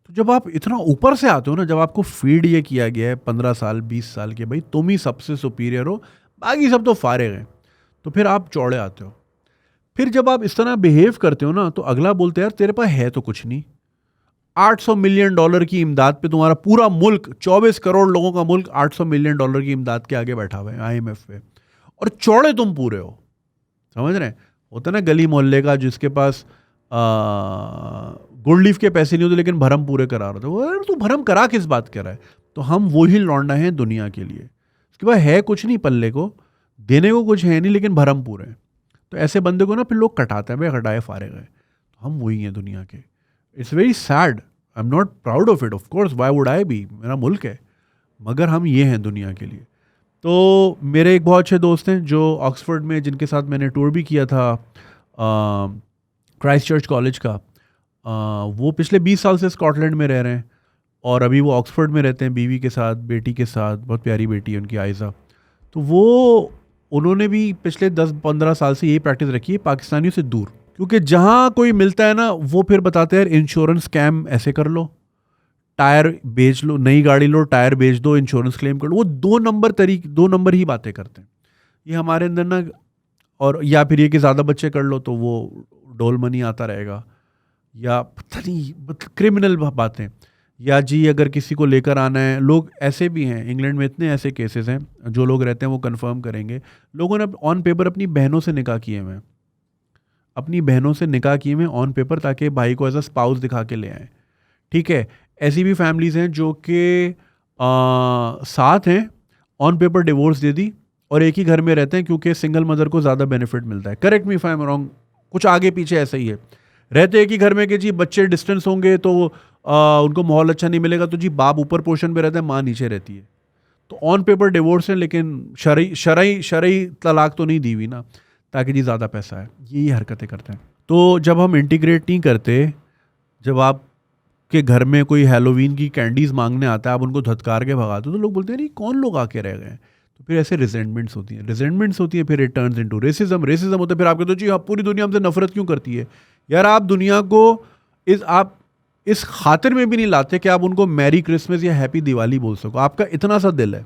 तो जब आप इतना ऊपर से आते हो ना, जब आपको फीड ये किया गया है 15 साल 20 साल के, भाई तुम ही सबसे सुपीरियर हो, बाकी सब तो फारिग हैं, तो फिर आप चौड़े आते हो। फिर जब आप इस तरह बिहेव करते हो ना, तो अगला बोलते हैं यार तेरे पास है तो कुछ नहीं। $800 मिलियन की इमदाद पे तुम्हारा पूरा मुल्क, 24 करोड़ लोगों का मुल्क $800 मिलियन की इमदाद के आगे बैठा हुआ है IMF पे, और चौड़े तुम पूरे हो। समझ रहे हैं? होता ना गली मोहल्ले का जिसके पास गुड लीफ के पैसे नहीं होते लेकिन भरम पूरे करा रहा था, वो यार तू भरम करा किस बात कर रहा है। तो हम वही लौंडा हैं दुनिया के लिए, उसके बाद है कुछ नहीं, पल्ले को देने को कुछ है नहीं, लेकिन भरम पूरे हैं। तो ऐसे बंदे को ना फिर लोग कटाते हैं, भाई हटाए फारे गए। तो हम वही हैं दुनिया के। It's very sad, I am not proud of it, of course, why would I be, मेरा मुल्क है, मगर हम ये हैं दुनिया के लिए। तो मेरे एक बहुत अच्छे दोस्त हैं जो ऑक्सफोर्ड में, जिनके साथ मैंने टूर भी किया था क्राइस्ट चर्च कॉलेज का। वो पिछले 20 साल से स्कॉटलैंड में रह रहे हैं और अभी वो ऑक्सफोर्ड में रहते हैं बीवी के साथ, बेटी के साथ, बहुत प्यारी बेटी है उनकी आयज़ा। तो वो, उन्होंने भी पिछले 10-15 साल से यही प्रैक्टिस रखी है, पाकिस्तानियों से दूर। क्योंकि जहाँ कोई मिलता है ना, वो फिर बताते हैं इंश्योरेंस स्कैम ऐसे कर लो, टायर बेच लो, नई गाड़ी लो, टायर बेच दो, इंश्योरेंस क्लेम कर लो। वो 2 नंबर ही बातें करते हैं। ये हमारे अंदर ना, और या फिर ये कि ज़्यादा बच्चे कर लो तो वो डोल मनी आता रहेगा, या पता नहीं मतलब क्रिमिनल बातें। या जी अगर किसी को लेकर आना है, लोग ऐसे भी हैं इंग्लैंड में, इतने ऐसे केसेस हैं, जो लोग रहते हैं वो कंफर्म करेंगे। लोगों ने ऑन पेपर अपनी बहनों से निकाह किए हुए हैं, अपनी बहनों से निकाह किए हुए ऑन पेपर, ताकि भाई को एज अ स्पाउस दिखा के ले आए। ठीक है, ऐसी भी फैमिलीज हैं जो कि साथ हैं, ऑन पेपर डिवोर्स दे दी और एक ही घर में रहते हैं, क्योंकि सिंगल मदर को ज़्यादा बेनिफिट मिलता है। Correct me if I am wrong, कुछ आगे पीछे ऐसा ही है। रहते एक ही घर में कि जी बच्चे डिस्टेंस होंगे तो उनको माहौल अच्छा नहीं मिलेगा, तो जी बाप ऊपर पोर्शन पे रहता है, माँ नीचे रहती है। तो ऑन पेपर डिवोर्स है, लेकिन शरई तलाक तो नहीं दी हुई ना, ताकि जी ज़्यादा पैसा है। यही हरकतें करते हैं। तो जब हम इंटीग्रेट नहीं करते, जब आप के घर में कोई हैलोवीन की कैंडीज मांगने आता है, आप उनको धत्कार के भगाते हो, तो लोग बोलते हैं नहीं कौन लोग आके रह गए। तो फिर ऐसे रिजेंटमेंट्स होती हैं, फिर इट टर्न्स इनटू रेसिज्म होता है। फिर आप कहते हो जी आप पूरी दुनिया हमसे नफरत क्यों करती है। यार आप दुनिया को आप इस खातिर में भी नहीं लाते कि आप उनको मैरी क्रिसमस या हैप्पी दिवाली बोल सको। आपका इतना सा दिल है,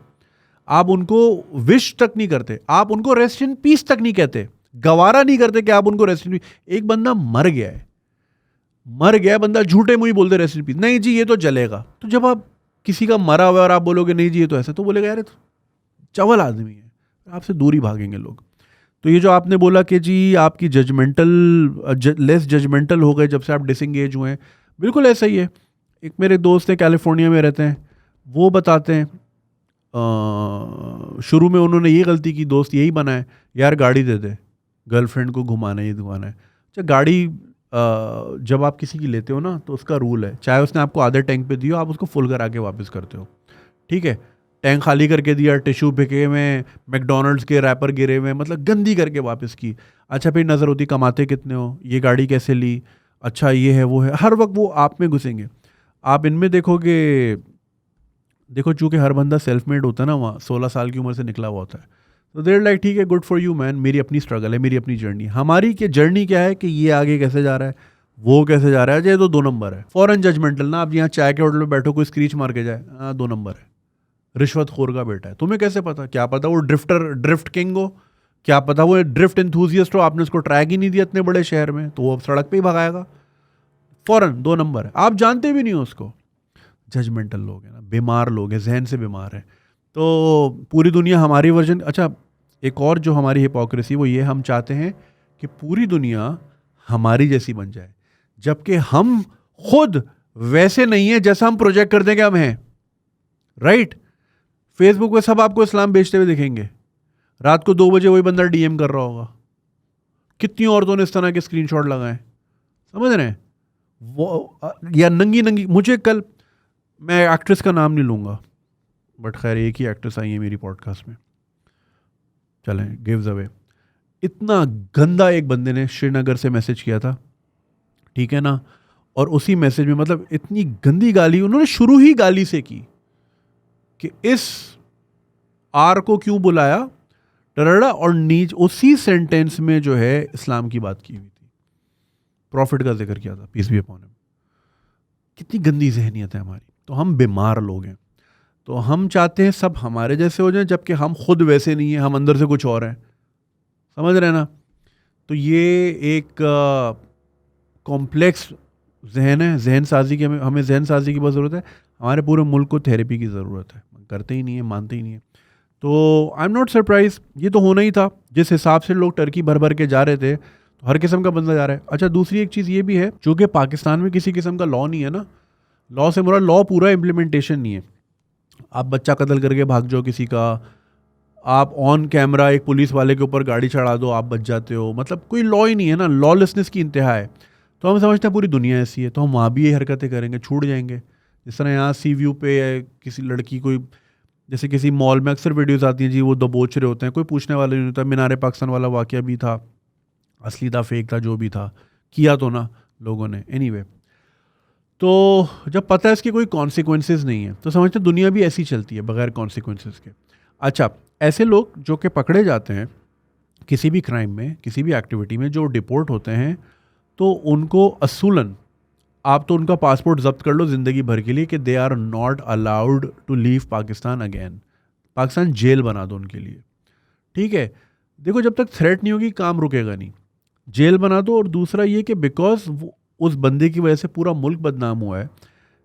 आप उनको विश तक नहीं करते, आप उनको रेस्ट इन पीस तक नहीं कहते, गवारा नहीं करते कि आप उनको रेस्ट इन पीस। एक बंदा मर गया है बंदा, झूठे मुंह ही बोलते रेस्ट इन पीस, नहीं जी ये तो जलेगा। तो जब आप किसी का मरा हुआ और आप बोलोगे नहीं जी ये तो ऐसा, तो बोलेगा यार तो चवल आदमी है, आपसे दूर ही भागेंगे लोग। तो ये जो आपने बोला कि जी आपकी लेस जजमेंटल हो गए जब से आप डिसंगेज हुए हैं, बिल्कुल ऐसा ही है। एक मेरे दोस्त हैं कैलिफोर्निया में रहते हैं, वो बताते हैं शुरू में उन्होंने ये गलती की, दोस्त यही बना है, यार गाड़ी दे दे, गर्लफ्रेंड को घुमाना ही घुमाना है। अच्छा गाड़ी जब आप किसी की लेते हो ना, तो उसका रूल है, चाहे उसने आपको आधे टैंक पे दियो, आप उसको फुल करा के वापस करते हो। ठीक है, टैंक खाली करके दिया, टिश्यू फेंके हुए, मैकडोनल्ड्स के रैपर गिरे हुए, मतलब गंदी करके वापस की। अच्छा फिर नज़र होती कमाते कितने हो, ये गाड़ी कैसे ली, अच्छा ये है वो है, हर वक्त वो आप में घुसेंगे। आप इनमें देखो चूँकि हर बंदा सेल्फ मेड होता है ना, वहाँ 16 साल की उम्र से निकला हुआ होता है, तो देर लाइक ठीक है, गुड फॉर यू मैन, मेरी अपनी स्ट्रगल है, मेरी अपनी जर्नी। हमारी जर्नी क्या है कि ये आगे कैसे जा रहा है, वो कैसे जा रहा है, ये तो 2 नंबर है। फॉरन जजमेंटल ना, आप यहाँ चाय के होटल में बैठो, कोई स्क्रीच मार के जाए, 2 नंबर है, रिश्वतखोर का बेटा है। तुम्हें कैसे पता, क्या पता वो ड्रिफ्ट किंग हो, क्या पता वो ड्रिफ्ट एंथुजियस्ट हो, आपने उसको ट्रैक ही नहीं दिया इतने बड़े शहर में, तो वो सड़क पे ही भगाएगा। फॉरन 2 नंबर है, आप जानते भी नहीं हो उसको। जजमेंटल लोग हैं ना, बीमार लोग हैं, जहन से बीमार हैं। तो पूरी दुनिया हमारी वर्जन। अच्छा एक और जो हमारी हिपोक्रेसी वो ये, हम चाहते हैं कि पूरी दुनिया हमारी जैसी बन जाए, जबकि हम खुद वैसे नहीं है जैसा हम प्रोजेक्ट करते हैं कि हम हैं। राइट, फेसबुक पे सब आपको इस्लाम बेचते हुए दिखेंगे, रात को 2 बजे वही बंदा डीएम कर रहा होगा। कितनी औरतों ने इस तरह के स्क्रीनशॉट लगाए, समझ रहे हैं वो, या नंगी। मुझे कल, मैं एक्ट्रेस का नाम नहीं लूँगा, बट खैर एक ही एक्ट्रेस आई है मेरी पॉडकास्ट में, चलें गिव्स अवे। इतना गंदा एक बंदे ने श्रीनगर से मैसेज किया था, ठीक है ना, और उसी मैसेज में मतलब इतनी गंदी गाली उन्होंने शुरू ही गाली से की कि इस आर को क्यों बुलाया टरड़ा, और नीच उसी सेंटेंस में जो है इस्लाम की बात की हुई थी, प्रॉफिट का जिक्र किया था, पीस बी अपॉन हिम। कितनी गंदी जहनियत है हमारी। तो हम बीमार लोग हैं, तो हम चाहते हैं सब हमारे जैसे हो जाएं, जबकि हम खुद वैसे नहीं हैं, हम अंदर से कुछ और हैं, समझ रहे हैं ना। तो ये एक कॉम्प्लेक्स जहन है, जहन साजी की, हमें जहन साजी की बहुत ज़रूरत है। हमारे पूरे मुल्क को थेरेपी की ज़रूरत है, करते ही नहीं है, मानते ही नहीं है। तो आई एम नॉट सरप्राइज, ये तो होना ही था। जिस हिसाब से लोग टर्की भर भर के जा रहे थे, तो हर किस्म का बंदा जा रहा है। अच्छा दूसरी एक चीज़ ये भी है, चूँकि पाकिस्तान में किसी किस्म का लॉ नहीं है ना, लॉ से मुराद लॉ पूरा इम्प्लीमेंटेशन नहीं है। आप बच्चा कत्ल करके भाग जाओ किसी का, आप ऑन कैमरा एक पुलिस वाले के ऊपर गाड़ी चढ़ा दो, आप बच जाते हो, मतलब कोई लॉ ही नहीं है ना, लॉलेसनेस की इंतहा है। तो हम समझते हैं पूरी दुनिया ऐसी है, तो हम वहाँ भी ये हरकतें करेंगे, छूट जाएंगे। जिस तरह यहाँ सी व्यू पे किसी लड़की कोई जैसे किसी मॉल में अक्सर वीडियोस आती हैं जी, वो दबोच रहे होते हैं, कोई पूछने वाला नहीं होता। मीनार पाकिस्तान वाला वाकया भी था, असली था फेक था जो भी था, किया तो ना लोगों ने। एनीवे, तो जब पता है इसके कोई कॉन्सिक्वेंसेस नहीं है तो समझते दुनिया भी ऐसी चलती है बगैर कॉन्सिक्वेंसेस के। अच्छा, ऐसे लोग जो कि पकड़े जाते हैं किसी भी क्राइम में, किसी भी एक्टिविटी में, जो डिपोर्ट होते हैं, तो उनको असूलन आप तो उनका पासपोर्ट जब्त कर लो ज़िंदगी भर के लिए कि they are not allowed to leave Pakistan again. Pakistan jail बना दो उनके लिए, ठीक है। देखो, जब तक थ्रेट नहीं होगी काम रुकेगा नहीं, जेल बना दो। और दूसरा ये कि बिकॉज उस बंदे की वजह से पूरा मुल्क बदनाम हुआ है,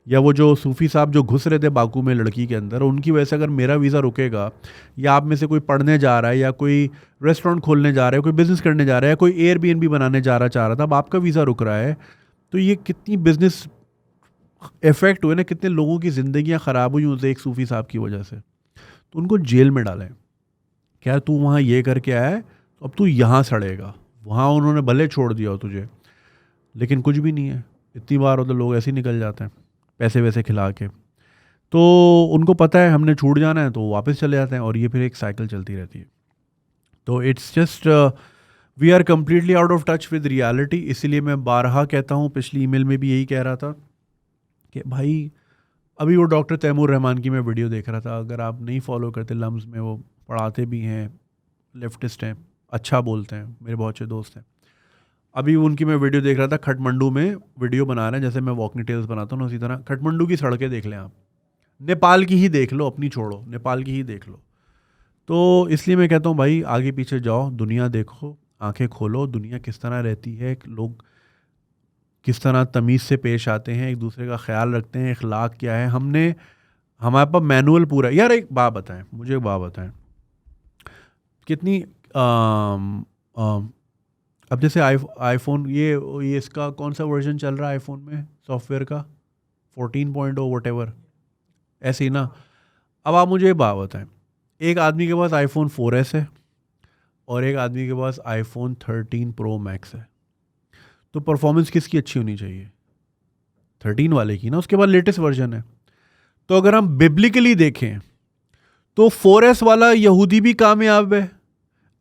या वो जो सूफ़ी साहब जो घुस रहे थे बाकू में लड़की के अंदर, उनकी वजह से अगर मेरा वीज़ा रुकेगा, या आप में से कोई पढ़ने जा रहा है, या कोई रेस्टोरेंट खोलने जा रहा है, कोई बिज़नेस करने जा रहा है, कोई एयरबीएनबी बनाने चाह रहा था, अब आपका वीज़ा रुक रहा है, तो ये कितनी बिजनेस इफेक्ट हुए ना, कितने लोगों की ज़िंदगियां ख़राब हुई उस एक सूफ़ी साहब की वजह से। तो उनको जेल में डालें। क्या तू वहाँ ये करके आया है तो अब तू यहाँ सड़ेगा, वहाँ उन्होंने भले छोड़ दिया हो तुझे, लेकिन कुछ भी नहीं है। इतनी बार होते लोग ऐसे ही निकल जाते हैं पैसे वैसे खिला के, तो उनको पता है हमने छूट जाना है तो वो वापस चले जाते हैं, और ये फिर एक साइकिल चलती रहती है। तो it's just we are completely out of touch with reality. इसीलिए मैं बारहा कहता हूँ, पिछली ईमेल में भी यही कह रहा था कि भाई, अभी वो डॉक्टर तैमूर रहमान की मैं वीडियो देख रहा था, अगर आप नहीं फॉलो करते, लम्स में वो पढ़ाते भी हैं, लेफ्टिस्ट हैं, अच्छा बोलते हैं, मेरे बहुत अच्छे दोस्त हैं। अभी उनकी मैं वीडियो देख रहा था, खटमंडू में वीडियो बना रहे हैं, जैसे मैं वॉकिंग टेल्स बनाता हूँ ना उसी तरह। खटमंडू की सड़कें देख लें आप, नेपाल की ही देख लो, अपनी छोड़ो, नेपाल की ही देख लो। तो इसलिए मैं कहता हूँ भाई, आगे पीछे जाओ, दुनिया देखो, आंखें खोलो, दुनिया किस तरह रहती है, लोग किस तरह तमीज़ से पेश आते हैं, एक दूसरे का ख्याल रखते हैं, इखलाक क्या है। हमारे पास मैनुअल पूरा। यार एक बात बताएं, मुझे एक बात बताएं, कितनी अब जैसे आईफोन, ये इसका कौन सा वर्जन चल रहा है आईफोन में सॉफ्टवेयर का, 14.0 वटेवर, ऐसे ही ना। अब आप मुझे एक बात बताएं, एक आदमी के पास आईफोन 4S है और एक आदमी के पास आईफोन 13 प्रो मैक्स है, तो परफॉर्मेंस किसकी अच्छी होनी चाहिए? 13 वाले की ना, उसके बाद लेटेस्ट वर्जन है। तो अगर हम बिब्लिकली देखें तो 4S वाला यहूदी भी कामयाब है,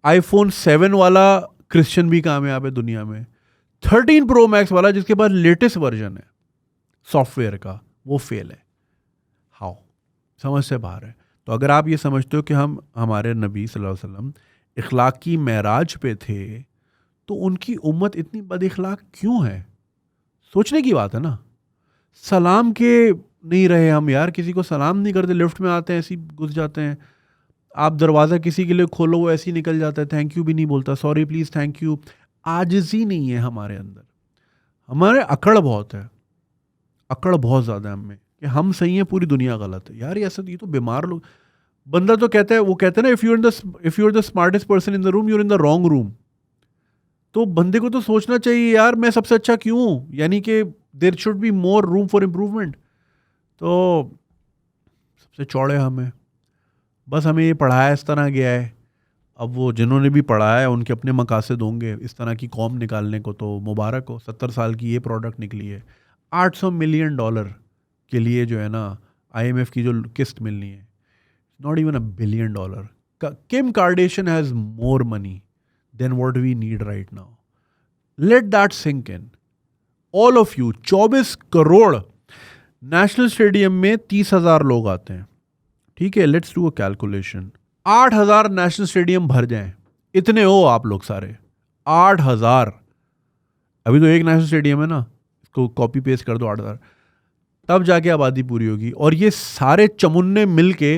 आईफोन 7 वाला क्रिश्चियन भी कामयाब है दुनिया में। 13 प्रो मैक्स वाला जिसके पास लेटेस्ट वर्जन है सॉफ्टवेयर का, वो फेल है। हाउ? समझ से बाहर है। तो अगर आप ये समझते हो कि हमारे नबी सल्लल्लाहु अलैहि वसल्लम इखलाकी मेराज पे थे, तो उनकी उम्मत इतनी बदइखलाक क्यों है? सोचने की बात है ना। सलाम के नहीं रहे हम यार, किसी को सलाम नहीं करते, लिफ्ट में आते हैं ऐसे ही घुस जाते हैं। आप दरवाज़ा किसी के लिए खोलो, वो ऐसे ही निकल जाता है, थैंक यू भी नहीं बोलता, सॉरी प्लीज़ थैंक यू। आजिज़ी नहीं है हमारे अंदर, हमारे अकड़ बहुत है, अकड़ बहुत ज़्यादा है हमें कि हम सही हैं, पूरी दुनिया गलत है। यार ये तो बीमार लोग। बंदा तो कहता है, वो कहते हैं ना, if you are the smartest person in the room, you are in the wrong room. तो बंदे को तो सोचना चाहिए यार, मैं सबसे अच्छा क्यों हूँ, यानी कि there should be more room for improvement. तो सबसे चौड़े हमें, बस हमें ये पढ़ाया इस तरह गया है। अब वो जिन्होंने भी पढ़ाया है उनके अपने मकासद होंगे इस तरह की कौम निकालने को, तो मुबारक हो। 70 साल की ये प्रोडक्ट निकली है, $800 मिलियन के लिए जो है ना, IMF की जो किस्त मिलनी है, not even $1 billion. Kim Kardashian has more money than what we need right now. Let that sink in, all of you. 24 crore national stadium में 30,000 लोग आते हैं, ठीक है, let's do a calculation. 8,000 national stadium भर जाएं, इतने हो आप लोग सारे, 8,000। अभी तो एक नेशनल स्टेडियम है ना, इसको कॉपी पेस्ट कर दो 8,000, तब जाके आबादी पूरी होगी। और ये सारे चमुन्ने मिल के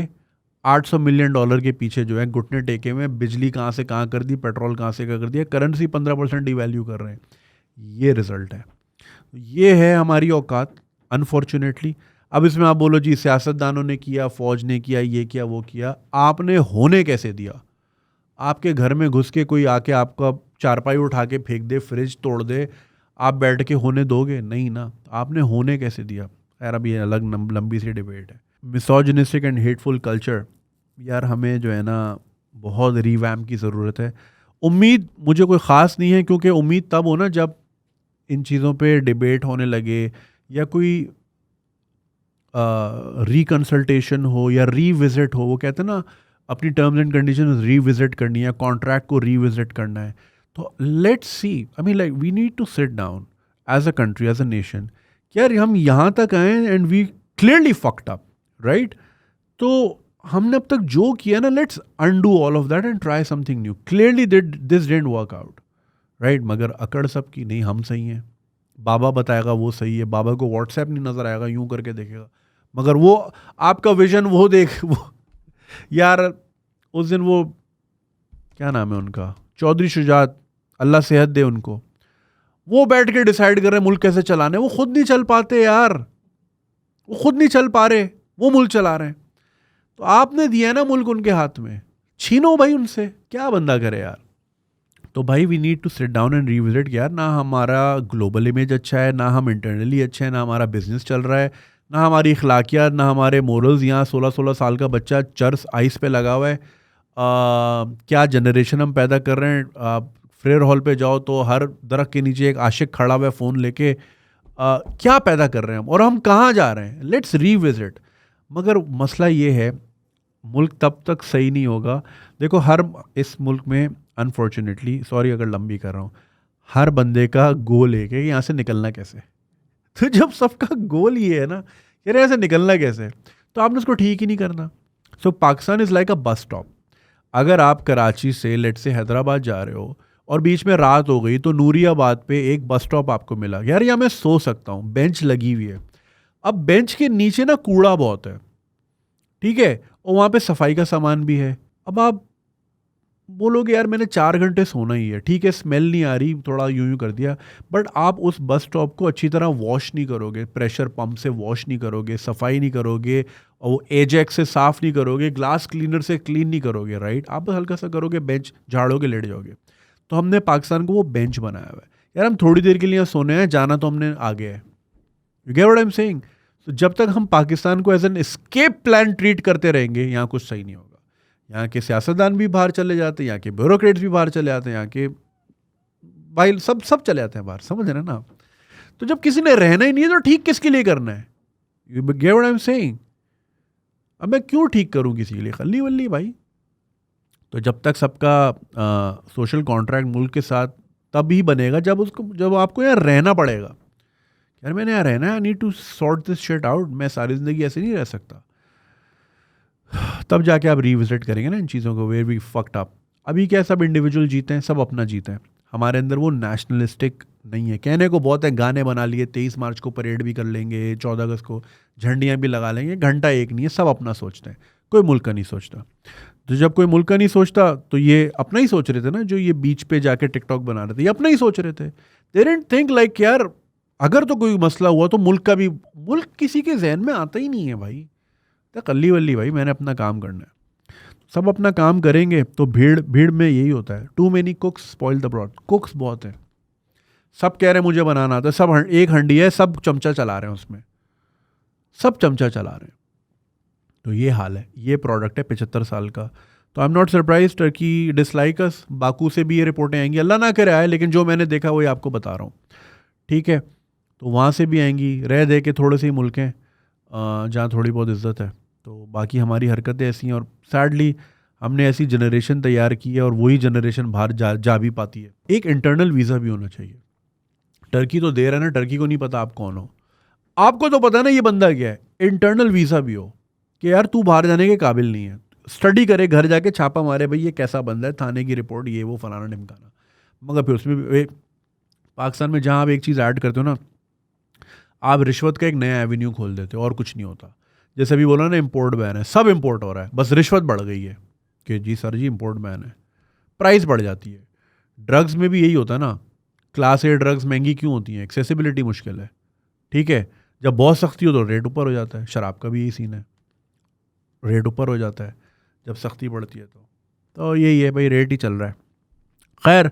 $800 मिलियन के पीछे जो है घुटने टेके हुए, बिजली कहाँ से कहाँ कर दी, पेट्रोल कहाँ से क्या कर दिया, करेंसी 15% डिवैल्यू कर रहे हैं। ये रिजल्ट है, ये है हमारी औकात अनफॉर्चुनेटली। अब इसमें आप बोलो जी सियासतदानों ने किया, फौज ने किया, ये किया, वो किया, आपने होने कैसे दिया? आपके घर में घुस के कोई आके आपका चारपाई उठा के फेंक दे, फ्रिज तोड़ दे, आप बैठ के होने दोगे? नहीं ना, आपने होने कैसे दिया? खैर अब ये अलग लंबी सी डिबेट है। मिसोजिनिस्टिक एंड हेटफुल कल्चर, यार हमें जो है ना बहुत रिवैम्प की ज़रूरत है। उम्मीद मुझे कोई ख़ास नहीं है, क्योंकि उम्मीद तब हो ना जब इन चीज़ों पे डिबेट होने लगे, या कोई रिकंसल्टेशन हो या रीविजिट हो, वो कहते हैं ना अपनी टर्म्स एंड कंडीशन रीविजिट करनी है, कॉन्ट्रैक्ट को रीविजिट करना है, तो let's see, I mean like we need to sit down as a country, as a nation, यार हम यहाँ तक आए and we clearly fucked up, right? तो हमने अब तक जो किया ना, let's undo all of that and try something new. Clearly this didn't work out, right? मगर अकड़ सबकी नहीं, हम सही हैं, बाबा बताएगा वो सही है, बाबा को व्हाट्सएप नहीं नज़र आएगा, यूं करके देखेगा, मगर वो आपका विजन वो देख वो यार उस दिन वो क्या नाम है उनका, चौधरी शुजात, अल्लाह सेहत दे उनको, वो बैठ के डिसाइड कर रहे मुल्क कैसे चलाने, वो खुद नहीं चल पाते यार, वो खुद नहीं चल पा रहे, वो मुल्क चला रहे हैं। तो आपने दिया ना मुल्क उनके हाथ में, छीनो भाई उनसे, क्या बंदा करे यार। तो भाई we need to sit down and revisit यार, ना हमारा ग्लोबल इमेज अच्छा है, ना हम इंटरनली अच्छे हैं, ना हमारा बिजनेस चल रहा है, ना हमारी अखलाकियात, ना हमारे मोरल्स। यहाँ 16-16 साल का बच्चा चर्च आइस पे लगा हुआ है। क्या जनरेशन हम पैदा कर रहे हैं। फ्रेयर हॉल पे जाओ तो हर दरख्त के नीचे एक आशिक खड़ा हुआ है फ़ोन लेके। क्या पैदा कर रहे हैं हम, और हम कहाँ जा रहे हैं? Let's revisit. मगर मसला ये है, मुल्क तब तक सही नहीं होगा। देखो हर इस मुल्क में अनफॉर्चुनेटली, सॉरी अगर लंबी कर रहा हूँ, हर बंदे का गोल है कि यहाँ से निकलना कैसे। तो जब सबका गोल ये है ना यार यहाँ से निकलना कैसे, तो आपने उसको ठीक ही नहीं करना। So Pakistan is like a bus stop. अगर आप कराची से लेट से हैदराबाद जा रहे हो और बीच में रात हो गई, तो नूरियाबाद पे एक बस स्टॉप आपको मिला, यार यहाँ मैं सो सकता हूँ, बेंच लगी हुई है। अब बेंच के नीचे ना कूड़ा बहुत है, ठीक है, और वहाँ पे सफाई का सामान भी है। अब आप बोलोगे यार मैंने 4 घंटे सोना ही है, ठीक है, स्मेल नहीं आ रही, थोड़ा यूं यूं कर दिया, बट आप उस बस स्टॉप को अच्छी तरह वॉश नहीं करोगे, प्रेशर पंप से वॉश नहीं करोगे, सफाई नहीं करोगे, और वो एजेक्स से साफ़ नहीं करोगे, ग्लास क्लीनर से क्लीन नहीं करोगे, राइट? आप हल्का सा करोगे, बेंच झाड़ोगे, लेट जाओगे। तो हमने पाकिस्तान को वो बेंच बनाया हुआ है यार, हम थोड़ी देर के लिए सोने हैं, जाना तो हमने आगे है। You get what I am saying? तो जब तक हम पाकिस्तान को as an escape plan treat करते रहेंगे, यहाँ कुछ सही नहीं होगा। यहाँ के सियासतदान भी बाहर चले जाते हैं, यहाँ के ब्यूरोक्रेट्स भी बाहर चले जाते हैं, यहाँ के भाई सब चले जाते हैं बाहर, समझ रहे हैं ना आप? तो जब किसी ने रहना ही नहीं है तो ठीक किसके लिए करना है? You get what I am saying? अब मैं क्यों ठीक करूँ किसी के लिए, खल्ली वल्ली भाई। तो जब तक सबका सोशल कॉन्ट्रैक्ट मुल्क के साथ तब ही बनेगा जब आपको यहाँ रहना पड़ेगा। यार मैंने यहाँ रहना है, I need to sort this shit out, मैं सारी ज़िंदगी ऐसे नहीं रह सकता। तब जाके आप रिविजिट करेंगे ना इन चीज़ों को, वेयर वी फक्ड अप। अभी क्या सब इंडिविजुअल जीते हैं, सब अपना जीते हैं, हमारे अंदर वो नेशनलिस्टिक नहीं है। कहने को बहुत है, गाने बना लिए, 23 मार्च को परेड भी कर लेंगे, 14 अगस्त को झंडियाँ भी लगा लेंगे, घंटा एक नहीं है, सब अपना सोचते हैं, कोई मुल्क का नहीं सोचता। तो जब कोई मुल्क का नहीं सोचता तो ये अपना ही सोच रहे थे ना, जो ये बीच पे जाके टिकटॉक बना रहे थे, ये अपना ही सोच रहे थे। दे डिडंट थिंक लाइक यार अगर तो कोई मसला हुआ तो मुल्क का भी, मुल्क किसी के जहन में आता ही नहीं है भाई। तो कल्ली वल्ली भाई, मैंने अपना काम करना है, सब अपना काम करेंगे। तो भीड़ में यही होता है, too many cooks spoil the broth. Cooks बहुत हैं, सब कह रहे हैं मुझे बनाना आता है, सब एक हंडी है, सब चमचा चला रहे हैं उसमें, सब चमचा चला रहे हैं। तो ये हाल है, ये प्रोडक्ट है 75 साल का। तो आई am not surprise Turkey dislike us. Baku से भी ये रिपोर्टें आएंगी, अल्लाह ना करे आए, लेकिन जो मैंने देखा वही आपको बता रहा हूँ, ठीक है? तो वहाँ से भी आएंगी, रह दे के थोड़े से ही मुल्क हैं जहाँ थोड़ी बहुत इज्जत है। तो बाकी हमारी हरकतें ऐसी हैं, और सैडली हमने ऐसी जनरेशन तैयार की है, और वही जनरेशन बाहर जा भी पाती है। एक इंटरनल वीज़ा भी होना चाहिए। टर्की तो दे रहा है ना, टर्की को नहीं पता आप कौन हो, आपको तो पता ना ये बंदा क्या है। इंटरनल वीज़ा भी हो कि यार तू बाहर जाने के काबिल नहीं है, स्टडी करे, घर जाके छापा मारे, भाई ये कैसा बंदा है, थाने की रिपोर्ट, ये वो फलाना ढिमकाना। मगर फिर उसमें पाकिस्तान में जहाँ आप एक चीज़ ऐड करते हो ना, आप रिश्वत का एक नया एवेन्यू खोल देते हो, और कुछ नहीं होता। जैसे अभी बोला ना इम्पोर्ट बैन है, सब इम्पोर्ट हो रहा है, बस रिश्वत बढ़ गई है कि जी सर जी इम्पोर्ट बैन है, प्राइस बढ़ जाती है। ड्रग्स में भी यही होता है ना, क्लास ए ड्रग्स महंगी क्यों होती हैं? एक्सेसिबिलिटी मुश्किल है, ठीक है? जब बहुत सख्ती हो तो रेट ऊपर हो जाता है। शराब का भी यही सीन है, रेट ऊपर हो जाता है जब सख्ती बढ़ती है। तो यही है भाई, रेट ही चल रहा है। खैर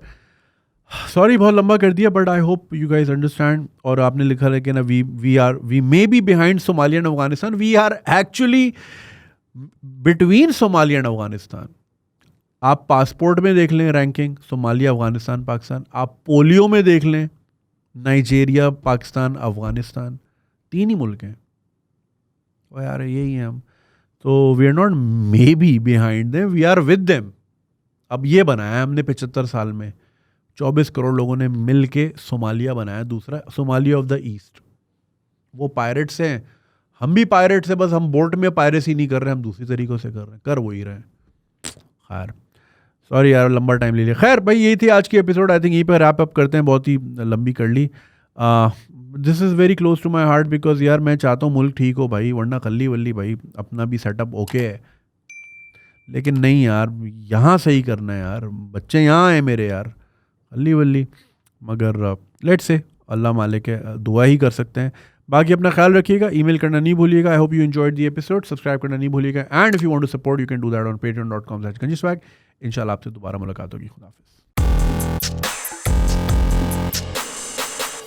सॉरी बहुत लंबा कर दिया, but I hope you guys understand. और आपने लिखा है कि ना we may be behind Somalia and Afghanistan, we are actually between Somalia and Afghanistan. आप पासपोर्ट में देख लें रैंकिंग, सोमालिया, अफगानिस्तान, पाकिस्तान। आप पोलियो में देख लें, नाइजीरिया, पाकिस्तान, अफगानिस्तान, 3 ही मुल्क हैं। ओ यार यही हैं हम, तो we are not may be behind them, we are with them. अब ये बनाया हमने 75 साल में, 24 करोड़ लोगों ने मिल के सोमालिया बनाया, दूसरा सोमालिया ऑफ द ईस्ट। वो पायरेट्स हैं, हम भी पायरेट्स हैं, बस हम बोट में पायरेसी नहीं कर रहे, हम दूसरी तरीकों से कर रहे हैं, कर वही रहे हैं। खैर सॉरी यार लंबा टाइम ले लिया। खैर भाई यही थी आज की एपिसोड, आई थिंक यहीं पर रैप अप करते हैं, बहुत ही लंबी कर ली। This is very close to my heart because यार मैं चाहता हूँ मुल्क ठीक हो भाई, वरना कल्ली वल्ली भाई अपना भी सेटअप ओके है, लेकिन नहीं यार यहाँ सही करना है यार, बच्चे यहाँ हैं मेरे यार, कल्ली वल्ली। मगर लेट्स से अल्लाह मालिक है, दुआ ही कर सकते हैं। बाकी अपना ख्याल रखिएगा, ईमेल करना नहीं भूलिएगा। I hope you enjoyed the episode, subscribe करना नहीं भूलिएगा, and if you want to support you can do that on patreon.com/kanjiswag। इंशाल्लाह आपसे दोबारा मुलाकात होगी। खुदा हाफिज़।